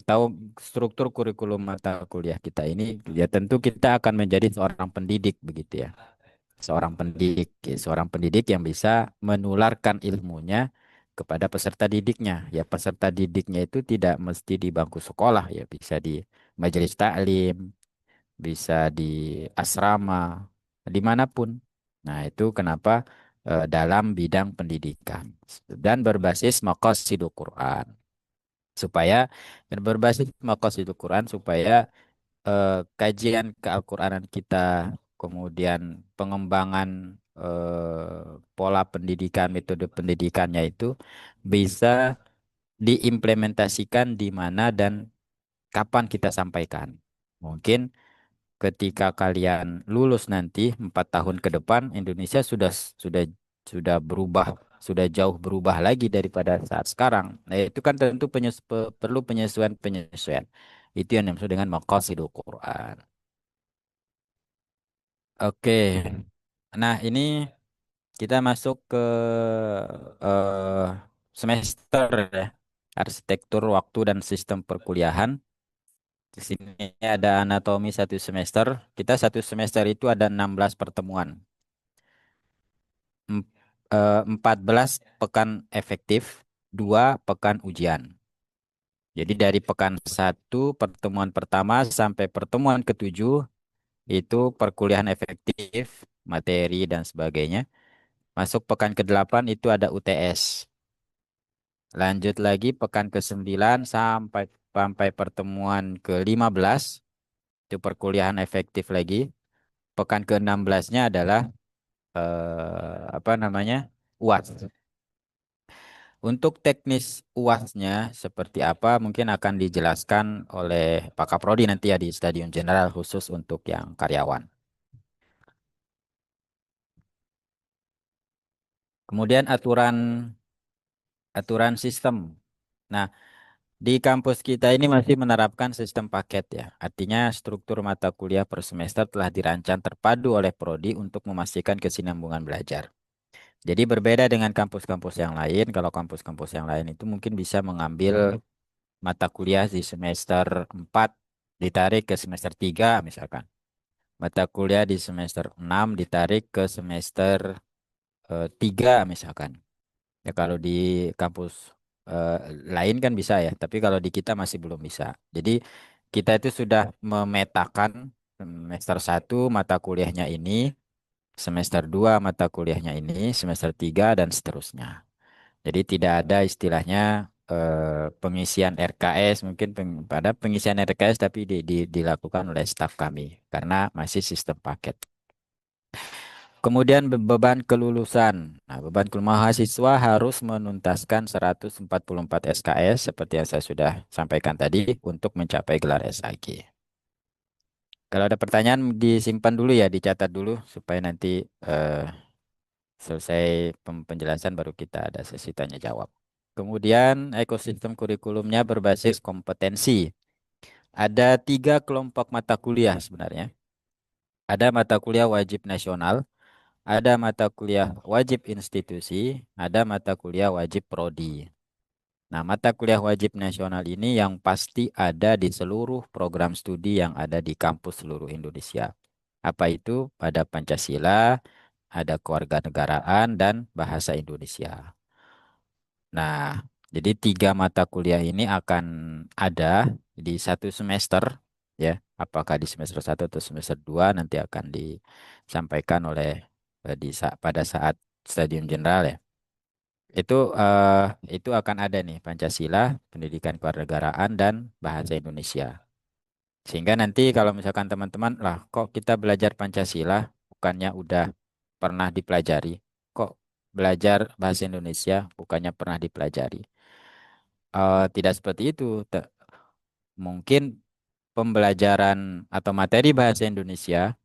tahu struktur kurikulum mata kuliah kita ini, ya tentu kita akan menjadi seorang pendidik begitu ya. Seorang pendidik yang bisa menularkan ilmunya kepada peserta didiknya. Ya, peserta didiknya itu tidak mesti di bangku sekolah ya, bisa di majelis taklim, bisa di asrama, dimanapun. Nah, itu kenapa dalam bidang pendidikan dan berbasis maqasidul Quran supaya berbasis maqasidul Quran supaya kajian kealquranan kita, kemudian pengembangan pola pendidikan, metode pendidikannya itu bisa diimplementasikan di mana dan kapan kita sampaikan. Mungkin ketika kalian lulus nanti 4 tahun ke depan, Indonesia sudah berubah, sudah jauh berubah lagi daripada saat sekarang. Nah, itu kan tentu perlu penyesuaian-penyesuaian. Itu yang dimaksud dengan maqasidul Quran. Oke. Nah, ini kita masuk ke eh, semester ya. Arsitektur waktu dan sistem perkuliahan. Di sini ada anatomi 1 semester. Kita 1 semester itu ada 16 pertemuan. 14 pekan efektif, 2 pekan ujian. Jadi dari pekan 1 pertemuan pertama sampai pertemuan ke-7 itu perkuliahan efektif, materi dan sebagainya. Masuk pekan ke-8 itu ada UTS. Lanjut lagi pekan ke-9 sampai sampai pertemuan ke-15 itu perkuliahan efektif lagi. Pekan ke-16-nya adalah apa namanya? UAS. Untuk teknis UASnya seperti apa mungkin akan dijelaskan oleh Pak Kaprodi nanti ya di Stadion Jenderal khusus untuk yang karyawan. Kemudian aturan aturan sistem. Nah, di kampus kita ini masih menerapkan sistem paket ya. Artinya struktur mata kuliah per semester telah dirancang terpadu oleh prodi untuk memastikan kesinambungan belajar. Jadi berbeda dengan kampus-kampus yang lain. Kalau kampus-kampus yang lain itu mungkin bisa mengambil mata kuliah di semester 4 ditarik ke semester 3 misalkan. Mata kuliah di semester 6 ditarik ke semester 3 misalkan. Ya kalau di kampus eh, lain kan bisa ya, tapi kalau di kita masih belum bisa. Jadi kita itu sudah memetakan semester 1 mata kuliahnya ini, semester 2 mata kuliahnya ini, semester 3 dan seterusnya. Jadi tidak ada istilahnya pengisian RKS, mungkin pada pengisian RKS tapi dilakukan oleh staf kami karena masih sistem paket. Kemudian beban kelulusan. Nah, mahasiswa harus menuntaskan 144 SKS seperti yang saya sudah sampaikan tadi untuk mencapai gelar SAG. Kalau ada pertanyaan disimpan dulu ya, dicatat dulu supaya nanti eh, selesai penjelasan baru kita ada sesi tanya jawab. Kemudian ekosistem kurikulumnya berbasis kompetensi. Ada 3 kelompok mata kuliah sebenarnya. Ada mata kuliah wajib nasional, ada mata kuliah wajib institusi, ada mata kuliah wajib prodi. Nah, mata kuliah wajib nasional ini yang pasti ada di seluruh program studi yang ada di kampus seluruh Indonesia. Apa itu? Ada Pancasila, ada kewarganegaraan, dan bahasa Indonesia. Nah, jadi 3 mata kuliah ini akan ada di 1 semester, ya. Apakah di semester 1 atau semester 2 nanti akan disampaikan oleh pada saat Stadium Jenderal ya. Itu itu akan ada nih Pancasila, Pendidikan Kewarganegaraan dan Bahasa Indonesia. Sehingga nanti kalau misalkan teman-teman lah kok kita belajar Pancasila bukannya udah pernah dipelajari, kok belajar bahasa Indonesia bukannya pernah dipelajari. Tidak seperti itu. Mungkin pembelajaran atau materi bahasa Indonesia,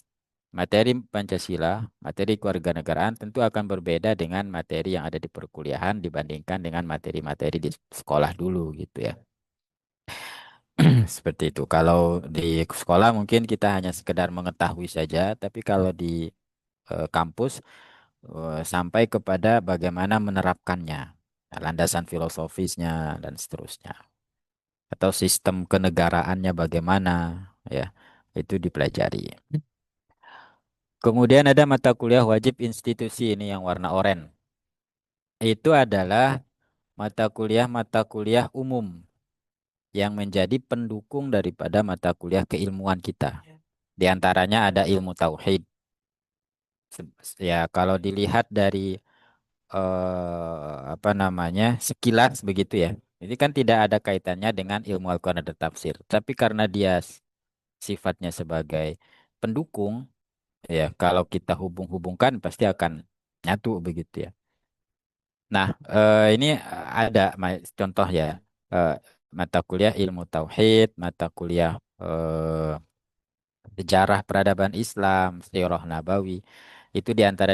materi Pancasila, materi kewarganegaraan tentu akan berbeda dengan materi yang ada di perkuliahan dibandingkan dengan materi-materi di sekolah dulu gitu ya. Seperti itu. Kalau di sekolah mungkin kita hanya sekedar mengetahui saja, tapi kalau di kampus sampai kepada bagaimana menerapkannya, landasan filosofisnya dan seterusnya. atau sistem kenegaraannya bagaimana, ya, itu dipelajari. Kemudian ada mata kuliah wajib institusi, ini yang warna oranye. Itu adalah mata kuliah umum yang menjadi pendukung daripada mata kuliah keilmuan kita. Di antaranya ada ilmu tauhid. Ya, kalau dilihat dari apa namanya, sekilas begitu ya. Ini kan tidak ada kaitannya dengan ilmu Al-Quran dan tafsir. Tapi karena dia sifatnya sebagai pendukung, ya, kalau kita hubung-hubungkan pasti akan nyatu begitu ya. Nah, ini ada contoh ya, eh, mata kuliah ilmu tauhid, mata kuliah sejarah peradaban Islam, Sirah Nabawi, itu di antara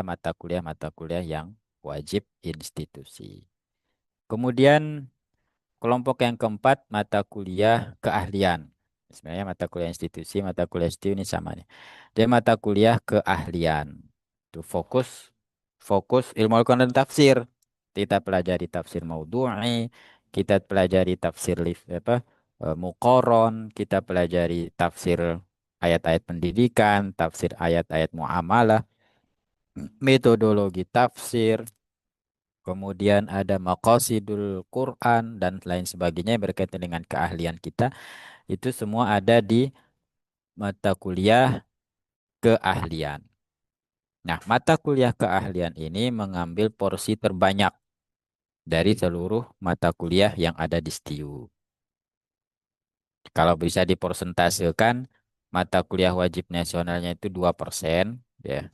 mata kuliah yang wajib institusi. Kemudian kelompok yang keempat, mata kuliah keahlian. Sebenarnya mata kuliah institusi, mata kuliah STU ini sama nih. Dia mata kuliah keahlian. Itu fokus ilmu Al-Quran dan tafsir. Kita pelajari tafsir maudhu'i, kita pelajari tafsir muqaron, kita pelajari tafsir ayat-ayat pendidikan, tafsir ayat-ayat muamalah, metodologi tafsir, kemudian ada maqasidul Quran dan lain sebagainya yang berkaitan dengan keahlian kita. Itu semua ada di mata kuliah keahlian. Nah, mata kuliah keahlian ini mengambil porsi terbanyak dari seluruh mata kuliah yang ada di STIU. Kalau bisa dipersentasekan, mata kuliah wajib nasionalnya itu 2%, ya.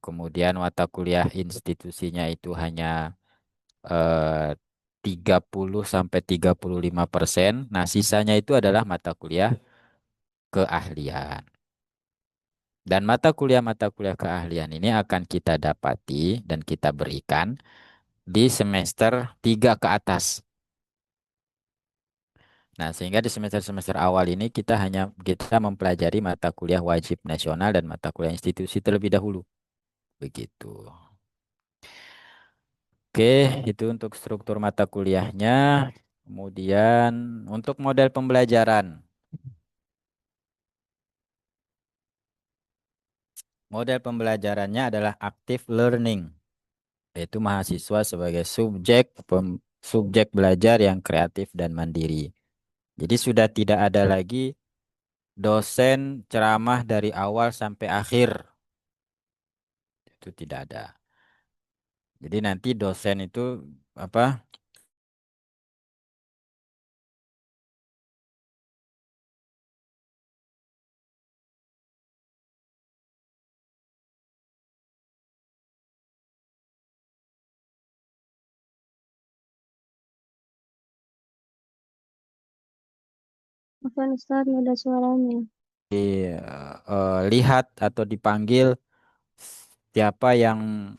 Kemudian mata kuliah institusinya itu hanya eh, 30 sampai 35%. Nah, sisanya itu adalah mata kuliah keahlian. Dan mata kuliah keahlian ini akan kita dapati dan kita berikan di semester 3 ke atas. Nah, sehingga di semester-semester awal ini kita mempelajari mata kuliah wajib nasional dan mata kuliah institusi terlebih dahulu. Begitu. Oke, itu untuk struktur mata kuliahnya. Kemudian untuk model pembelajaran. Model pembelajarannya adalah active learning, yaitu mahasiswa sebagai subjek belajar yang kreatif dan mandiri. Jadi sudah tidak ada lagi dosen ceramah dari awal sampai akhir. Itu tidak ada. Jadi nanti dosen itu apa? Afwan Ustaz, nggak ada suaranya. Lihat atau dipanggil siapa yang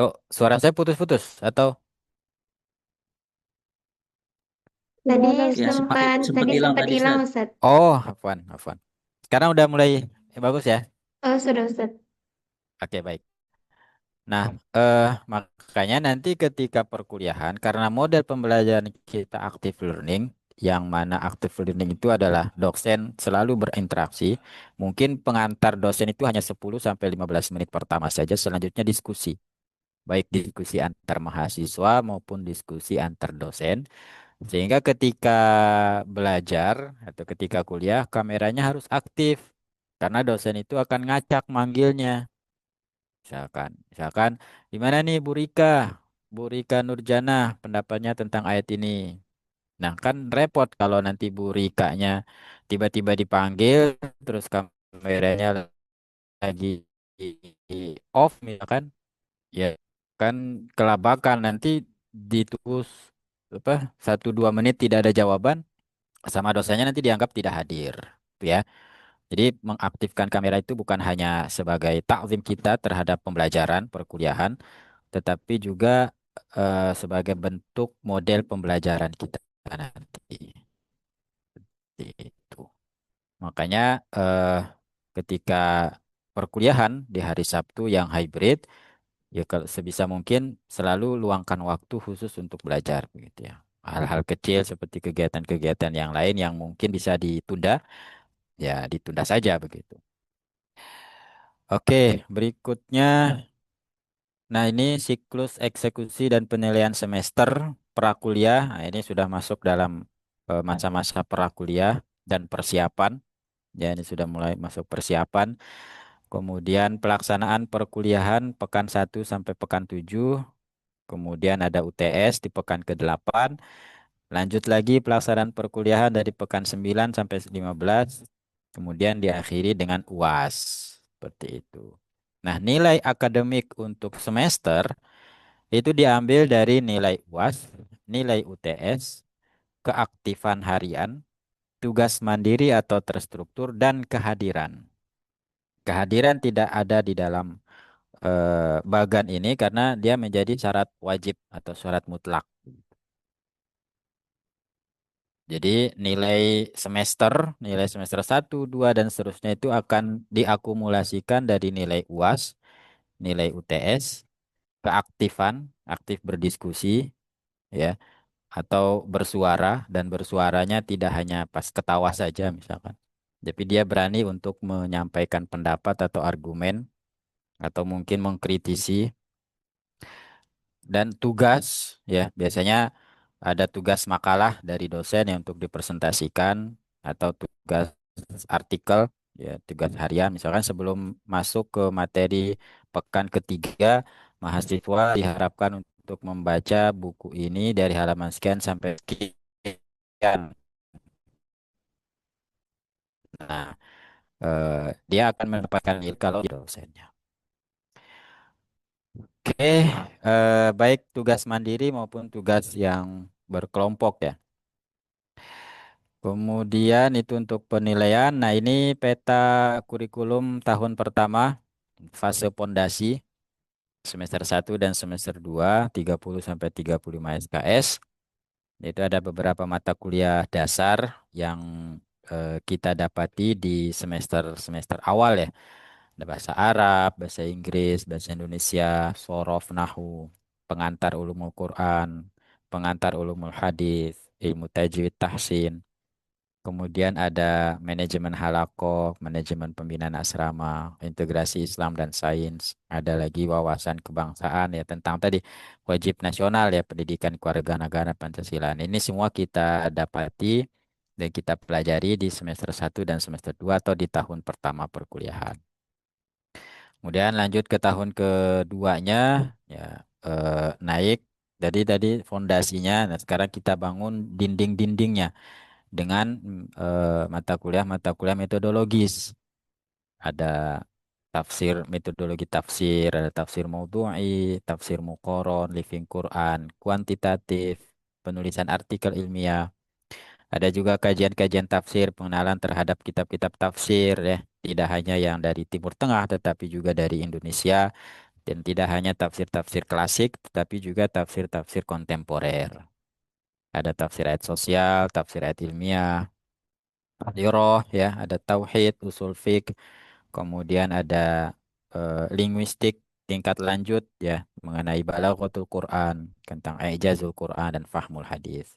oh, suara saya putus-putus atau Tadi Nggak ada Ya, Ustaz. tadi hilang sempat tadi, hilang Ustaz. Ustaz. oh, Afwan. Sekarang udah mulai bagus ya? Oh, sudah Ustaz. Oke, baik. Nah, makanya nanti ketika perkuliahan, karena model pembelajaran kita active learning, yang mana active learning itu adalah dosen selalu berinteraksi, mungkin pengantar dosen itu hanya 10 sampai 15 menit pertama saja, selanjutnya diskusi. Baik diskusi antar mahasiswa maupun diskusi antar dosen. Sehingga ketika belajar atau ketika kuliah, kameranya harus aktif. Karena dosen itu akan ngacak manggilnya. Misalkan, gimana nih Bu Rika Nurjana pendapatnya tentang ayat ini. Nah, kan repot kalau nanti Bu Rikanya tiba-tiba dipanggil, terus kameranya lagi off, misalkan, ya kan kelabakan nanti ditulis apa 1-2 menit tidak ada jawaban, sama dosanya nanti dianggap tidak hadir, gitu ya. Jadi mengaktifkan kamera itu bukan hanya sebagai takzim kita terhadap pembelajaran perkuliahan, tetapi juga sebagai bentuk model pembelajaran kita nanti. Itu. Makanya ketika perkuliahan di hari Sabtu yang hybrid, Ya kalau sebisa mungkin selalu luangkan waktu khusus untuk belajar begitu ya. Hal-hal kecil seperti kegiatan-kegiatan yang lain yang mungkin bisa ditunda, ya ditunda saja begitu. Oke, berikutnya. Nah, ini siklus eksekusi dan penilaian semester prakuliah. Nah, ini sudah masuk dalam masa-masa prakuliah dan persiapan. Ya, ini sudah mulai masuk persiapan. Kemudian pelaksanaan perkuliahan pekan 1 sampai pekan 7. Kemudian ada UTS di pekan ke-8. Lanjut lagi pelaksanaan perkuliahan dari pekan 9 sampai 15. Kemudian diakhiri dengan UAS. Seperti itu. Nah, nilai akademik untuk semester itu diambil dari nilai UAS, nilai UTS, keaktifan harian, tugas mandiri atau terstruktur, dan kehadiran. Kehadiran tidak ada di dalam bagan ini karena dia menjadi syarat wajib atau syarat mutlak. Jadi nilai semester 1, 2, dan seterusnya itu akan diakumulasikan dari nilai UAS, nilai UTS, keaktifan, aktif berdiskusi, ya, atau bersuara, dan bersuaranya tidak hanya pas ketawa saja misalkan. Tapi dia berani untuk menyampaikan pendapat atau argumen atau mungkin mengkritisi. Dan tugas, ya, biasanya ada tugas makalah dari dosen yang untuk dipresentasikan atau tugas artikel, ya, tugas harian. Misalkan sebelum masuk ke materi pekan ketiga, mahasiswa diharapkan untuk membaca buku ini dari halaman sekian sampai sekian. Nah, dia akan mendapatkan nilai kalau dosennya. Oke, baik tugas mandiri maupun tugas yang berkelompok ya. Kemudian itu untuk penilaian. Nah, ini peta kurikulum tahun pertama, fase pondasi, semester 1 dan semester 2, 30 sampai 35 SKS. Itu ada beberapa mata kuliah dasar yang kita dapati di semester-semester awal ya. Ada bahasa Arab, bahasa Inggris, bahasa Indonesia, sorof, nahu, pengantar ulumul Quran, pengantar ulumul hadis, ilmu tajwid, tahsin. Kemudian ada manajemen halakoh, manajemen pembinaan asrama, integrasi Islam dan sains. Ada lagi wawasan kebangsaan ya tentang tadi wajib nasional ya pendidikan kewarganegaraan Pancasila. Nah, ini semua kita dapati dan kita pelajari di semester 1 dan semester 2 atau di tahun pertama perkuliahan. Kemudian lanjut ke tahun keduanya ya, naik. Jadi tadi fondasinya, nah sekarang kita bangun dinding-dindingnya dengan mata kuliah metodologis. Ada tafsir, metodologi tafsir, ada tafsir maudhu'i, tafsir muqaron, living Quran, kuantitatif, penulisan artikel ilmiah. Ada juga kajian-kajian tafsir, pengenalan terhadap kitab-kitab tafsir ya. Tidak hanya yang dari Timur Tengah tetapi juga dari Indonesia, dan tidak hanya tafsir-tafsir klasik tetapi juga tafsir-tafsir kontemporer. Ada tafsir ayat sosial, tafsir ayat ilmiah, Hadiroh ya, ada tauhid, usul fiqh, kemudian ada linguistik tingkat lanjut ya mengenai balaghatul Quran, tentang ijazul Quran dan fahmul hadis.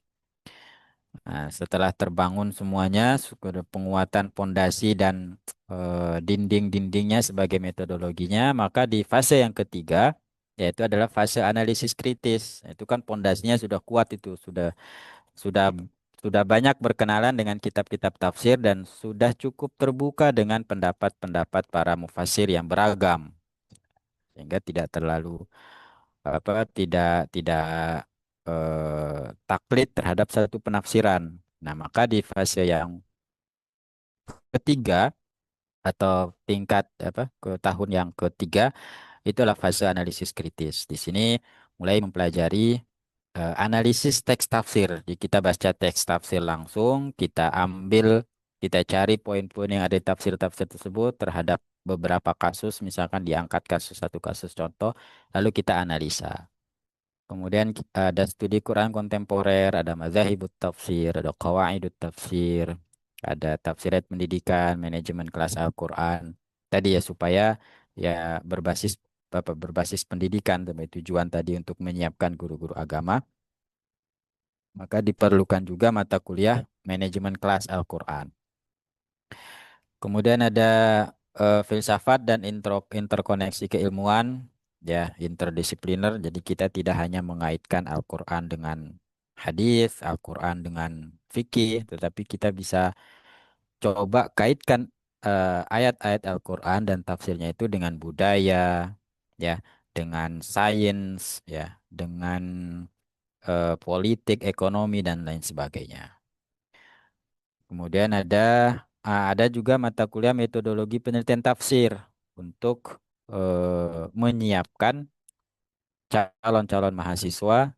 Nah, setelah terbangun semuanya, sudah penguatan pondasi dan dinding-dindingnya sebagai metodologinya, maka di fase yang ketiga yaitu adalah fase analisis kritis. Itu kan pondasinya sudah kuat, itu sudah sudah banyak berkenalan dengan kitab-kitab tafsir dan sudah cukup terbuka dengan pendapat-pendapat para mufasir yang beragam, sehingga tidak terlalu tidak taklid terhadap satu penafsiran. Nah, maka di fase yang ketiga atau tingkat ke tahun yang ketiga itulah fase analisis kritis. Di sini mulai mempelajari analisis teks tafsir. Jadi kita baca teks tafsir langsung, kita cari poin-poin yang ada di tafsir-tafsir tersebut terhadap beberapa kasus, misalkan diangkat satu kasus contoh, lalu kita analisa. Kemudian ada studi Quran kontemporer, ada mazhabut tafsir, ada qawaidut tafsir, ada tafsirat pendidikan, manajemen kelas Al-Quran. Tadi ya supaya ya berbasis berbasis pendidikan demi tujuan tadi untuk menyiapkan guru-guru agama, maka diperlukan juga mata kuliah manajemen kelas Al-Quran. Kemudian ada filsafat dan interkoneksi keilmuan, ya interdisipliner. Jadi kita tidak hanya mengaitkan Al-Quran dengan hadis, Al-Quran dengan fikih, tetapi kita bisa coba kaitkan ayat-ayat Al-Quran dan tafsirnya itu dengan budaya, ya, dengan sains, ya, dengan politik, ekonomi dan lain sebagainya. Kemudian ada juga mata kuliah metodologi penelitian tafsir untuk menyiapkan calon-calon mahasiswa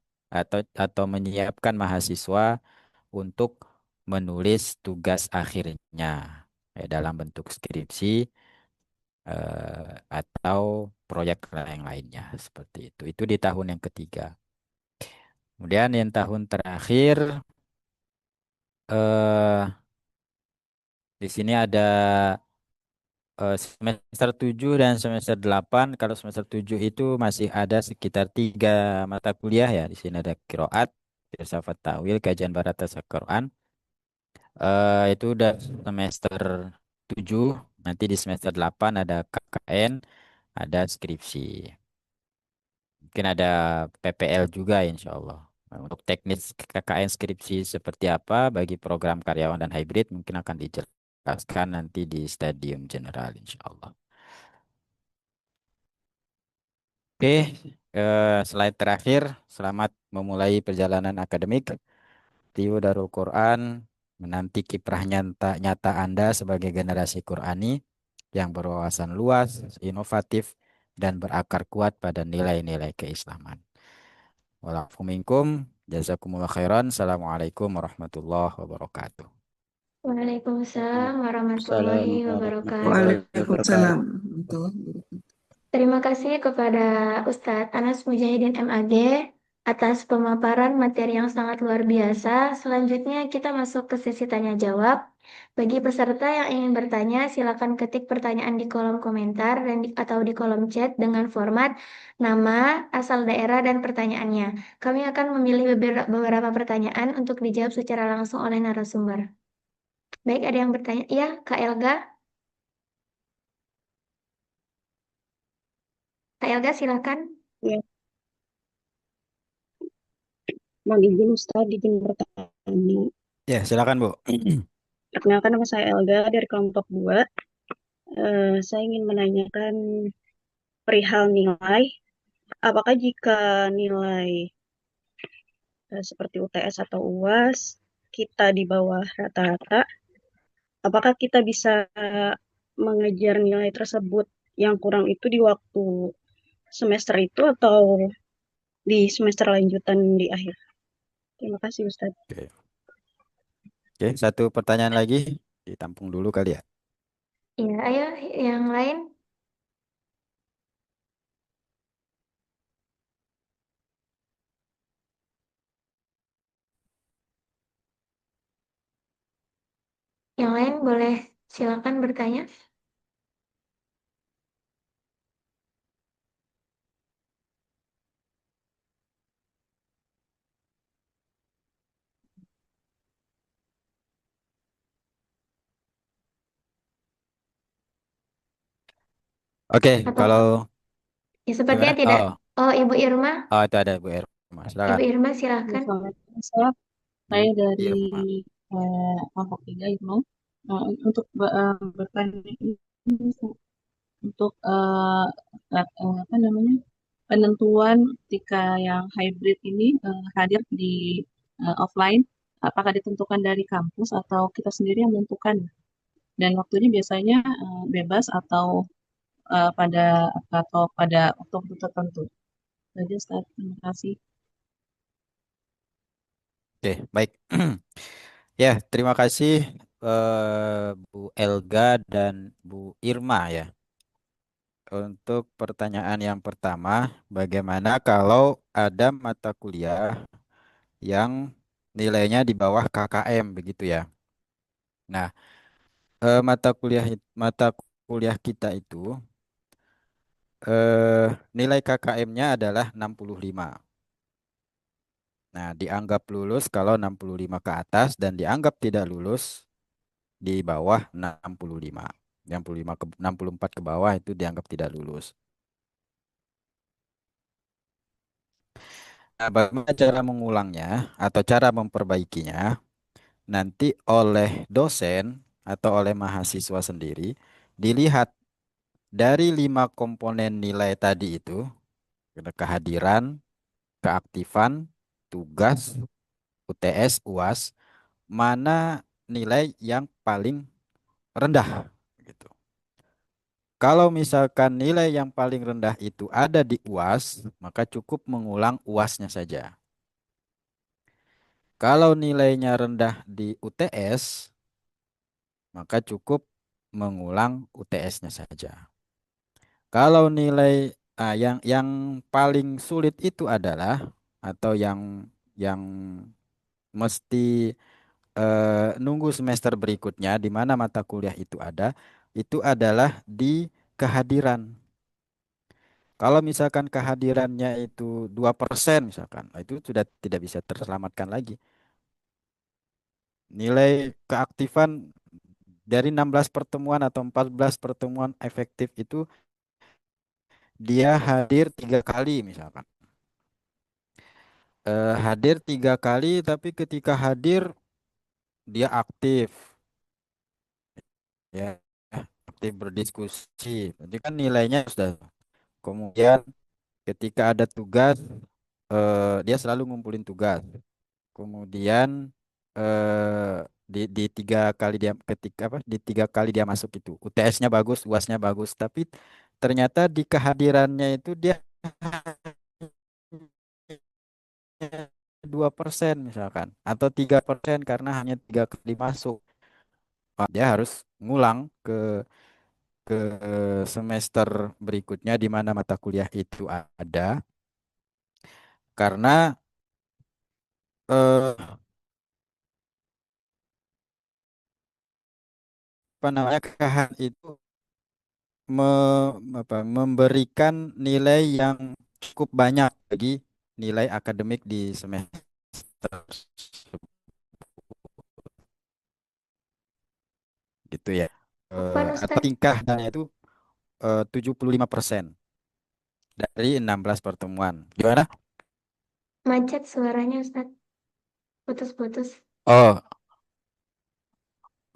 atau menyiapkan mahasiswa untuk menulis tugas akhirnya dalam bentuk skripsi atau proyek yang lainnya seperti itu. Itu di tahun yang ketiga. Kemudian yang tahun terakhir eh, di sini ada semester 7 dan semester 8. Kalau semester 7 itu masih ada sekitar 3 mata kuliah ya. Di sini ada kiroat, filsafat ta'wil, kajian barat tas Quran. Itu udah semester 7. Nanti di semester 8 ada KKN, ada skripsi. Mungkin ada PPL juga insya Allah. Nah, untuk teknis KKN skripsi seperti apa bagi program karyawan dan hybrid mungkin akan dijelaskan nanti di stadium general insya Allah. Oke, slide terakhir. Selamat memulai perjalanan akademik. Tiu Darul Quran menanti kiprah nyata, nyata Anda sebagai generasi Qurani yang berwawasan luas, inovatif, dan berakar kuat pada nilai-nilai keislaman. Walafuminkum, jazakumullah khairan. Assalamualaikum warahmatullahi wabarakatuh. Waalaikumsalam warahmatullahi Assalamualaikum wabarakatuh. warahmatullahi wabarakatuh. Waalaikumsalam warahmatullahi wabarakatuh. Terima kasih kepada Ustadz Anas Mujahidin MAG atas pemaparan materi yang sangat luar biasa. Selanjutnya kita masuk ke sesi tanya jawab. Bagi peserta yang ingin bertanya, silakan ketik pertanyaan di kolom komentar atau di kolom chat dengan format nama, asal daerah, dan pertanyaannya. Kami akan memilih beberapa pertanyaan untuk dijawab secara langsung oleh narasumber. Baik, ada yang bertanya? Iya, Kak Elga. Kak Elga, silakan. Ya, mohon izin Ustadz, izin bertanya. Ya, silakan Bu. Perkenalkan, nama saya Elga dari kelompok 2. Saya ingin menanyakan perihal nilai. Apakah jika nilai seperti UTS atau UAS kita di bawah rata-rata, apakah kita bisa mengejar nilai tersebut yang kurang itu di waktu semester itu atau di semester lanjutan di akhir? Terima kasih Ustadz. Oke. Oke, satu pertanyaan lagi. Ditampung dulu kali ya. Iya, ayo yang lain. Yang lain boleh silakan bertanya. Oke, Atau kalau ya sepertinya gimana? tidak. Oh, Oh, Ibu Irma. itu ada Bu Irma. Ibu Silakan. Irma silakan. Assalamualaikum, Ustaz. Saya Bu dari Irma. kelompok 3 Irma. Untuk bertanya ini, untuk apa namanya, penentuan ketika yang hybrid ini hadir di offline, apakah ditentukan dari kampus atau kita sendiri yang menentukan? Dan waktunya biasanya bebas atau pada waktu tertentu. Itu aja, Ustaz. Terima kasih. Oke, baik. Ya, terima kasih Bu Elga dan Bu Irma ya. Untuk pertanyaan yang pertama, bagaimana kalau ada mata kuliah yang nilainya di bawah KKM begitu ya? Nah, mata kuliah kita itu nilai KKM-nya adalah 65. Nah, dianggap lulus kalau 65 ke atas dan dianggap tidak lulus di bawah 65. 65 ke 64 ke bawah itu dianggap tidak lulus. Nah, bagaimana cara mengulangnya atau cara memperbaikinya? Nanti oleh dosen atau oleh mahasiswa sendiri dilihat dari 5 komponen nilai tadi itu, ada kehadiran, keaktifan, tugas, UTS, UAS, mana nilai yang paling rendah gitu. Kalau misalkan nilai yang paling rendah itu ada di UAS, maka cukup mengulang UASnya saja. Kalau nilainya rendah di UTS, maka cukup mengulang UTS-nya saja. Kalau nilai yang paling sulit itu adalah atau yang mesti nunggu semester berikutnya di mana mata kuliah itu adalah di kehadiran. Kalau misalkan kehadirannya itu 2% misalkan, itu sudah tidak bisa terselamatkan lagi. Nilai keaktifan dari 16 pertemuan atau 14 pertemuan efektif itu dia hadir 3 kali misalkan. Hadir 3 kali tapi ketika hadir dia aktif ya, aktif berdiskusi. Jadi kan nilainya sudah. Kemudian ketika ada tugas dia selalu ngumpulin tugas. Kemudian di 3 kali dia ketika apa di 3 kali dia masuk itu UTS-nya bagus, UAS-nya bagus, tapi ternyata di kehadirannya itu dia 2% misalkan atau 3% karena hanya 3 kali masuk. Dia harus ngulang ke semester berikutnya di mana mata kuliah itu ada karena eh, apa namanya KH itu memberikan nilai yang cukup banyak bagi nilai akademik di semester gitu ya. Afwan Atau Ustadz, tingkahnya itu 75% dari 16 pertemuan. Gimana? macet suaranya Ustadz, putus-putus. Oh,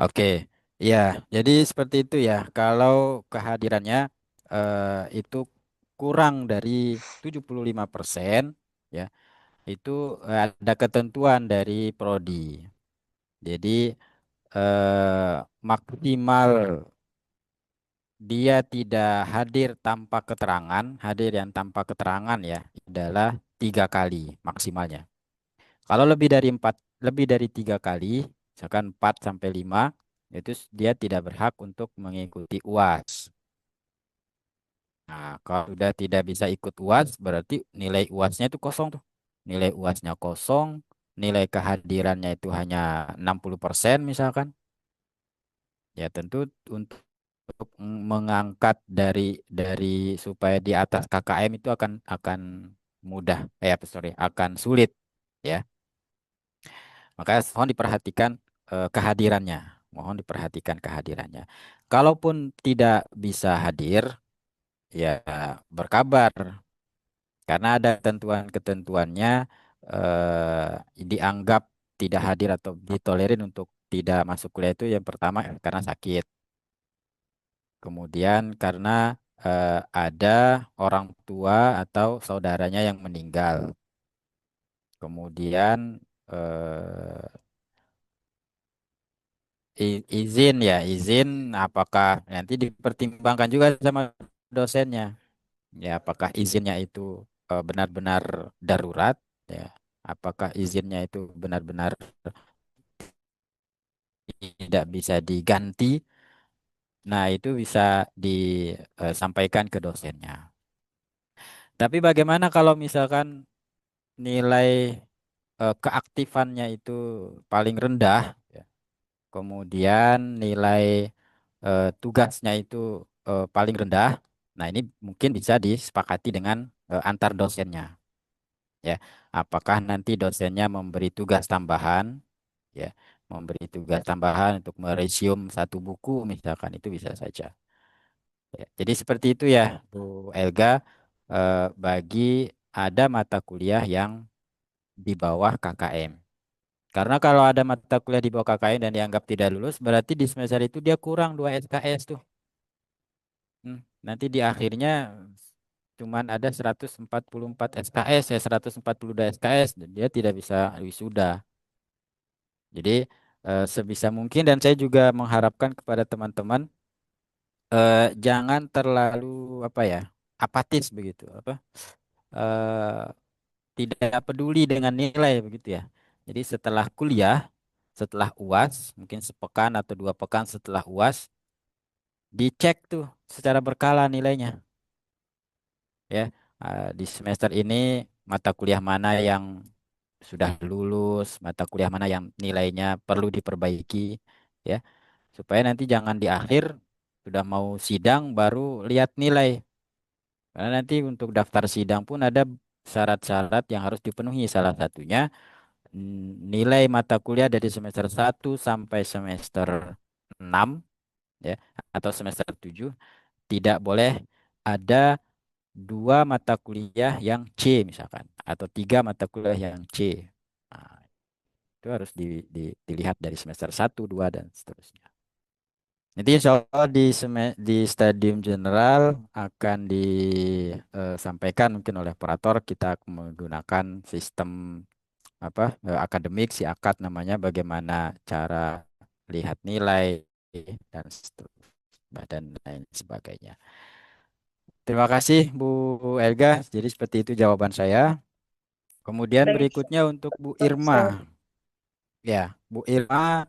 oke. Ya, jadi seperti itu ya. Kalau kehadirannya itu kurang dari 75%, ya, itu ada ketentuan dari prodi. Jadi maksimal dia tidak hadir tanpa keterangan, hadir yang tanpa keterangan ya, adalah 3 kali maksimalnya. Kalau lebih dari 3 kali, misalkan 4 sampai 5, itu dia tidak berhak untuk mengikuti UAS. Nah, kalau sudah tidak bisa ikut UAS, berarti nilai UASnya itu kosong tuh. Nilai UASnya kosong, nilai kehadirannya itu hanya 60% misalkan. Ya tentu untuk mengangkat dari supaya di atas KKM itu akan mudah, sorry, akan sulit ya. Maka mohon diperhatikan kehadirannya. Mohon diperhatikan kehadirannya. Kalaupun tidak bisa hadir, ya berkabar karena ada ketentuan-ketentuannya dianggap tidak hadir atau ditolerin untuk tidak masuk kuliah itu yang pertama karena sakit. Kemudian karena ada orang tua atau saudaranya yang meninggal. Kemudian eh, izin apakah nanti dipertimbangkan juga sama dosennya. Ya, apakah izinnya itu benar-benar darurat ya. Apakah izinnya itu benar-benar tidak bisa diganti. Nah, itu bisa disampaikan ke dosennya. Tapi bagaimana kalau misalkan nilai keaktifannya itu paling rendah, ya. Kemudian nilai tugasnya itu paling rendah. Nah, ini mungkin bisa disepakati dengan antar dosennya. Ya, apakah nanti dosennya memberi tugas tambahan, ya, memberi tugas tambahan untuk meresume satu buku, misalkan itu bisa saja. Ya, jadi seperti itu ya, Bu Elga, bagi ada mata kuliah yang di bawah KKM. Karena kalau ada mata kuliah di bawah KKM dan dianggap tidak lulus, berarti di semester itu dia kurang 2 SKS tuh. Nanti di akhirnya cuman ada 144 SKS, ya 142 SKS, dan dia tidak bisa wisuda. Jadi sebisa mungkin dan saya juga mengharapkan kepada teman-teman jangan terlalu apa ya apatis begitu apa eh, tidak peduli dengan nilai begitu ya. Jadi setelah kuliah, setelah UAS, mungkin sepekan atau 2 pekan setelah UAS, dicek tuh secara berkala nilainya ya. Di semester ini mata kuliah mana yang sudah lulus, mata kuliah mana yang nilainya perlu diperbaiki ya, supaya nanti jangan di akhir sudah mau sidang baru lihat nilai. Karena nanti untuk daftar sidang pun ada syarat-syarat yang harus dipenuhi. Salah satunya nilai mata kuliah dari semester 1 sampai semester 6 ya atau semester 7 tidak boleh ada 2 mata kuliah yang C misalkan atau 3 mata kuliah yang C. Nah, itu harus dilihat dari semester 1, 2 dan seterusnya. Nanti insya Allah di stadium general akan disampaikan mungkin oleh operator kita menggunakan sistem apa akademik si akad namanya bagaimana cara lihat nilai dan dan lain sebagainya. Terima kasih Bu Elga. Jadi seperti itu jawaban saya. Kemudian Baik, berikutnya untuk Bu Ustaz. Irma. Ya, Bu Irma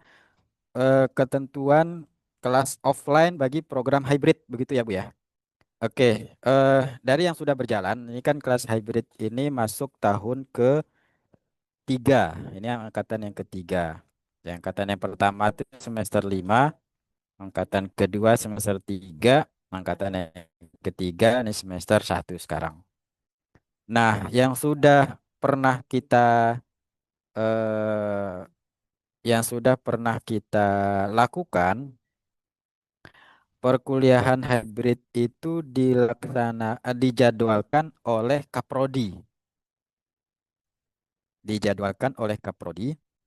ketentuan kelas offline bagi program hybrid begitu ya Bu ya. Oke, dari yang sudah berjalan, ini kan kelas hybrid ini masuk tahun ketiga. Ini angkatan yang ketiga. Yang angkatan yang pertama itu semester 5, angkatan kedua semester 3, angkatan yang ketiga ini semester 1 sekarang. Nah, yang sudah pernah kita eh, lakukan perkuliahan hybrid itu dijadwalkan oleh Kaprodi,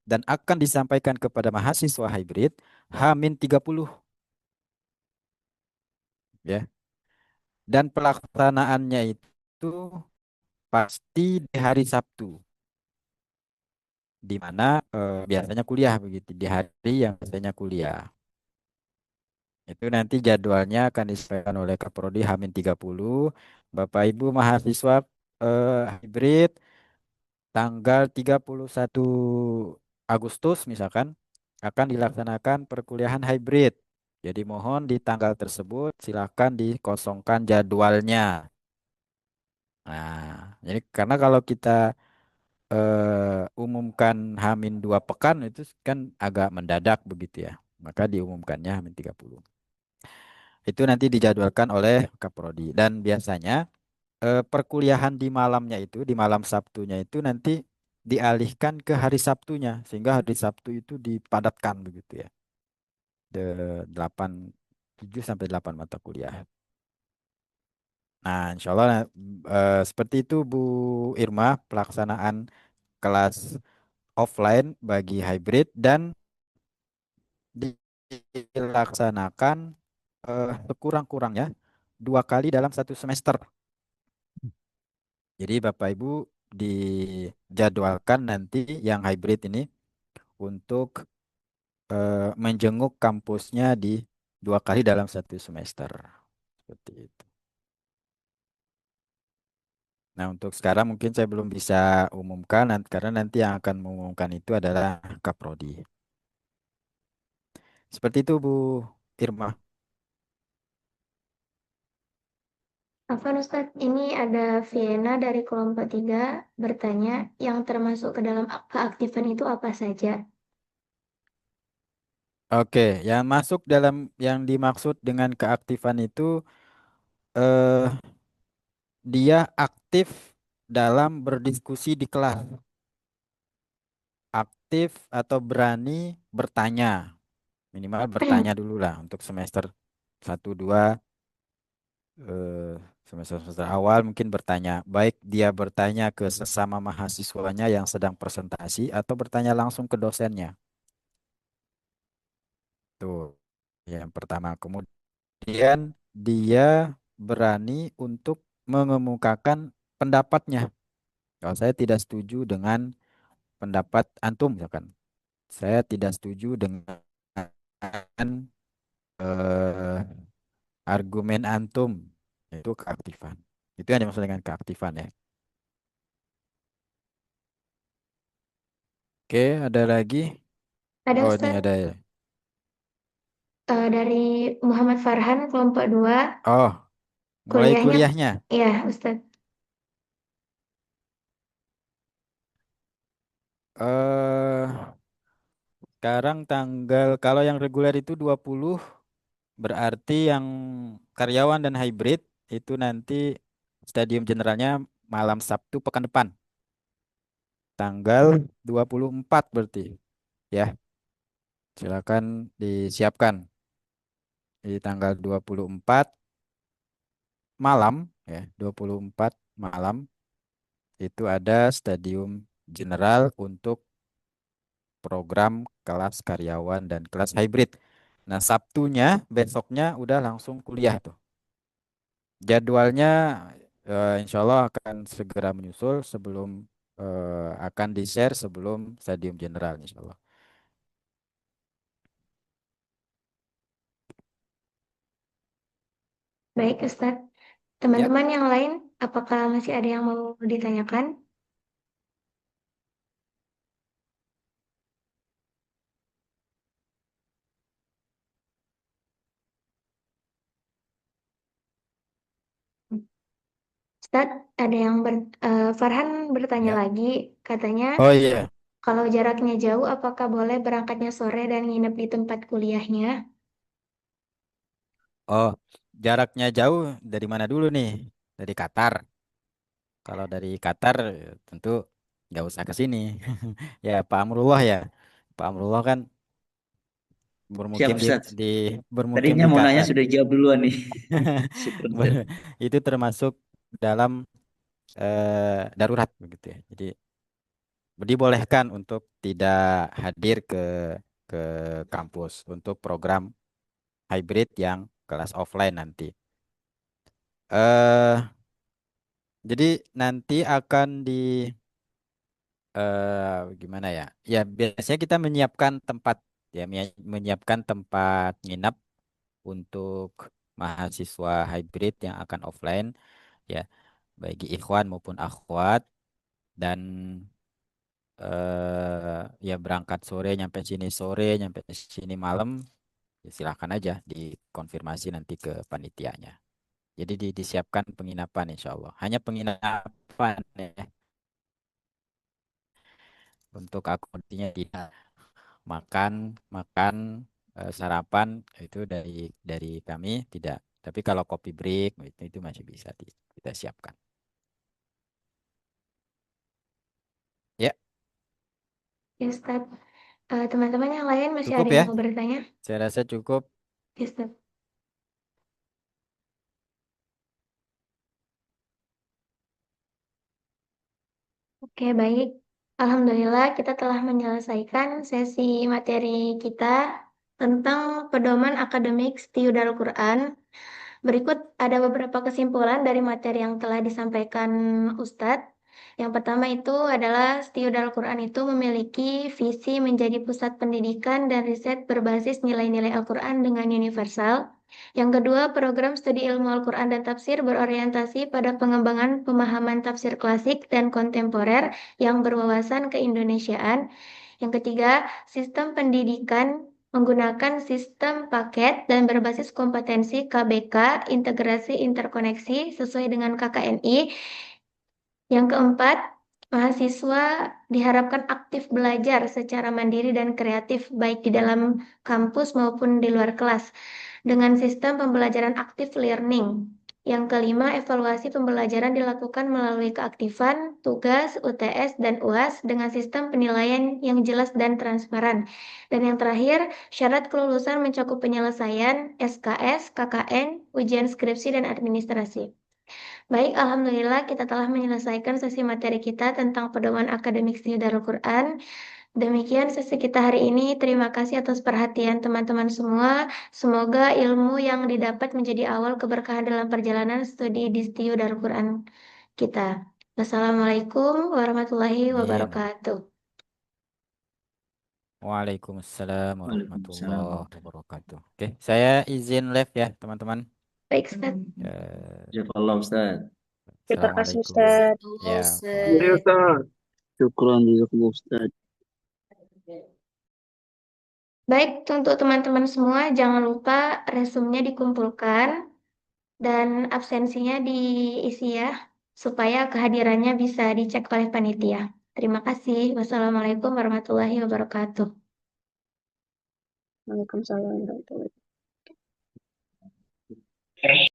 dan akan disampaikan kepada mahasiswa hybrid H-30 ya. Dan pelaksanaannya itu pasti di hari Sabtu, di mana biasanya kuliah begitu, di hari yang biasanya kuliah. Itu nanti jadwalnya akan disampaikan oleh Kaprodi H-30. Bapak Ibu mahasiswa hybrid tanggal 31 Agustus misalkan akan dilaksanakan perkuliahan hybrid. Jadi mohon di tanggal tersebut silakan dikosongkan jadwalnya. Nah, jadi karena kalau kita umumkan H-2 pekan itu kan agak mendadak begitu ya. Maka diumumkannya H-30. Itu nanti dijadwalkan oleh Kaprodi. Dan biasanya perkuliahan di malamnya itu, di malam Sabtunya itu nanti dialihkan ke hari Sabtunya. Sehingga hari Sabtu itu dipadatkan begitu ya. 7 sampai 8 mata kuliah. Nah, insya Allah seperti itu Bu Irma pelaksanaan kelas offline bagi hybrid dan dilaksanakan sekurang-kurangnya 2 kali dalam satu semester. Jadi Bapak Ibu dijadwalkan nanti yang hybrid ini untuk menjenguk kampusnya di 2 kali dalam satu semester. Seperti itu. Nah untuk sekarang mungkin saya belum bisa umumkan karena nanti yang akan mengumumkan itu adalah Kaprodi. Seperti itu Bu Irma. Afwan Ustadz, ini ada Vienna dari kelompok 3 bertanya, yang termasuk ke dalam keaktifan itu apa saja? Oke, yang dimaksud dengan keaktifan itu eh, dia aktif dalam berdiskusi di kelas, aktif atau berani bertanya, minimal bertanya dulu lah untuk semester 1, 2, eh, semester-semester awal mungkin bertanya, baik dia bertanya ke sesama mahasiswanya yang sedang presentasi atau bertanya langsung ke dosennya. Tuh, yang pertama. Kemudian dia berani untuk mengemukakan pendapatnya. Kalau saya tidak setuju dengan pendapat antum, misalkan, saya tidak setuju dengan eh, argumen antum, itu keaktifan. Itu yang dimaksud dengan keaktifan ya. Oke, ada lagi. Ada Oh, ini Ustadz ada ya. dari Muhammad Farhan kelompok 2 Oh, mulai kuliahnya kuliahnya. ya Ustadz. Eh, sekarang tanggal kalau yang reguler itu 20, berarti yang karyawan dan hybrid itu nanti stadium generalnya malam Sabtu pekan depan. Tanggal 24 berarti. Ya, silakan disiapkan. Di tanggal 24 malam ya, 24 malam itu ada stadium general untuk program kelas karyawan dan kelas hybrid. Nah, Sabtunya besoknya udah langsung kuliah tuh. Jadwalnya insya Allah akan segera menyusul sebelum akan di-share sebelum stadium general insya Allah. Baik Ustadz. Ya. Teman-teman yang lain, apakah masih ada yang mau ditanyakan? Ustadz, ada yang Farhan bertanya Ya. lagi, katanya Oh iya. kalau jaraknya jauh, apakah boleh berangkatnya sore dan nginep di tempat kuliahnya? Oh, jaraknya jauh dari mana dulu nih? Dari Qatar. Kalau dari Qatar tentu nggak usah ke sini. Ya, Pak Amrullah ya. Pak Amrullah kan Siap bermukim di Ustaz. di bermukim Tadinya di mau nanya Qatar. sudah jawab duluan nih. Syukur Ustaz. Itu termasuk dalam darurat begitu ya. Jadi dibolehkan untuk tidak hadir ke kampus untuk program hybrid yang kelas offline nanti. eh jadi nanti akan gimana ya? Ya biasanya kita menyiapkan tempat ya menyiapkan tempat nginap untuk mahasiswa hybrid yang akan offline ya bagi ikhwan maupun akhwat dan ya berangkat sore nyampe sini sore nyampe sini malam ya silakan aja dikonfirmasi nanti ke panitianya. Jadi disiapkan penginapan insya Allah. Hanya penginapan ya untuk akomodasinya dia makan makan sarapan itu dari kami tidak. Tapi kalau kopi break itu masih bisa kita siapkan. Ya, Ya Ustadz, teman-teman yang lain masih cukup ada ya. yang mau bertanya? Saya rasa cukup. Ya Ustadz. Oke, baik. Alhamdulillah kita telah menyelesaikan sesi materi kita tentang pedoman akademik Studi Al-Quran. Berikut ada beberapa kesimpulan dari materi yang telah disampaikan Ustadz. Yang pertama itu adalah Studi Al-Quran itu memiliki visi menjadi pusat pendidikan dan riset berbasis nilai-nilai Al-Quran dengan universal. Yang kedua, program studi ilmu Al-Quran dan tafsir berorientasi pada pengembangan pemahaman tafsir klasik dan kontemporer yang berwawasan keindonesiaan. Yang ketiga, sistem pendidikan menggunakan sistem paket dan berbasis kompetensi KBK, integrasi interkoneksi sesuai dengan KKNI. Yang keempat, mahasiswa diharapkan aktif belajar secara mandiri dan kreatif baik di dalam kampus maupun di luar kelas dengan sistem pembelajaran aktif learning. Yang kelima, evaluasi pembelajaran dilakukan melalui keaktifan, tugas, UTS, dan UAS dengan sistem penilaian yang jelas dan transparan. Dan yang terakhir, syarat kelulusan mencakup penyelesaian SKS, KKN, ujian skripsi, dan administrasi. Baik, alhamdulillah kita telah menyelesaikan sesi materi kita tentang pedoman akademik studi Darul Quran. Demikian sesi kita hari ini. Terima kasih atas perhatian teman-teman semua. Semoga ilmu yang didapat menjadi awal keberkahan dalam perjalanan studi di Stiu Darul Quran kita. Wassalamualaikum warahmatullahi Amin. wabarakatuh. Waalaikumsalam Waalaikumsalam. warahmatullahi wabarakatuh. Oke, saya izin live ya, teman-teman. Baik, Ustaz. Jazakallah Ustaz. Terima kasih, Assalamualaikum. Ustaz. Ya, Iya, Ustaz. Syukran jazakallah Ustaz. Baik, untuk teman-teman semua, jangan lupa resumenya dikumpulkan dan absensinya diisi ya, supaya kehadirannya bisa dicek oleh panitia. Terima kasih. Wassalamualaikum warahmatullahi wabarakatuh. Waalaikumsalam warahmatullahi wabarakatuh.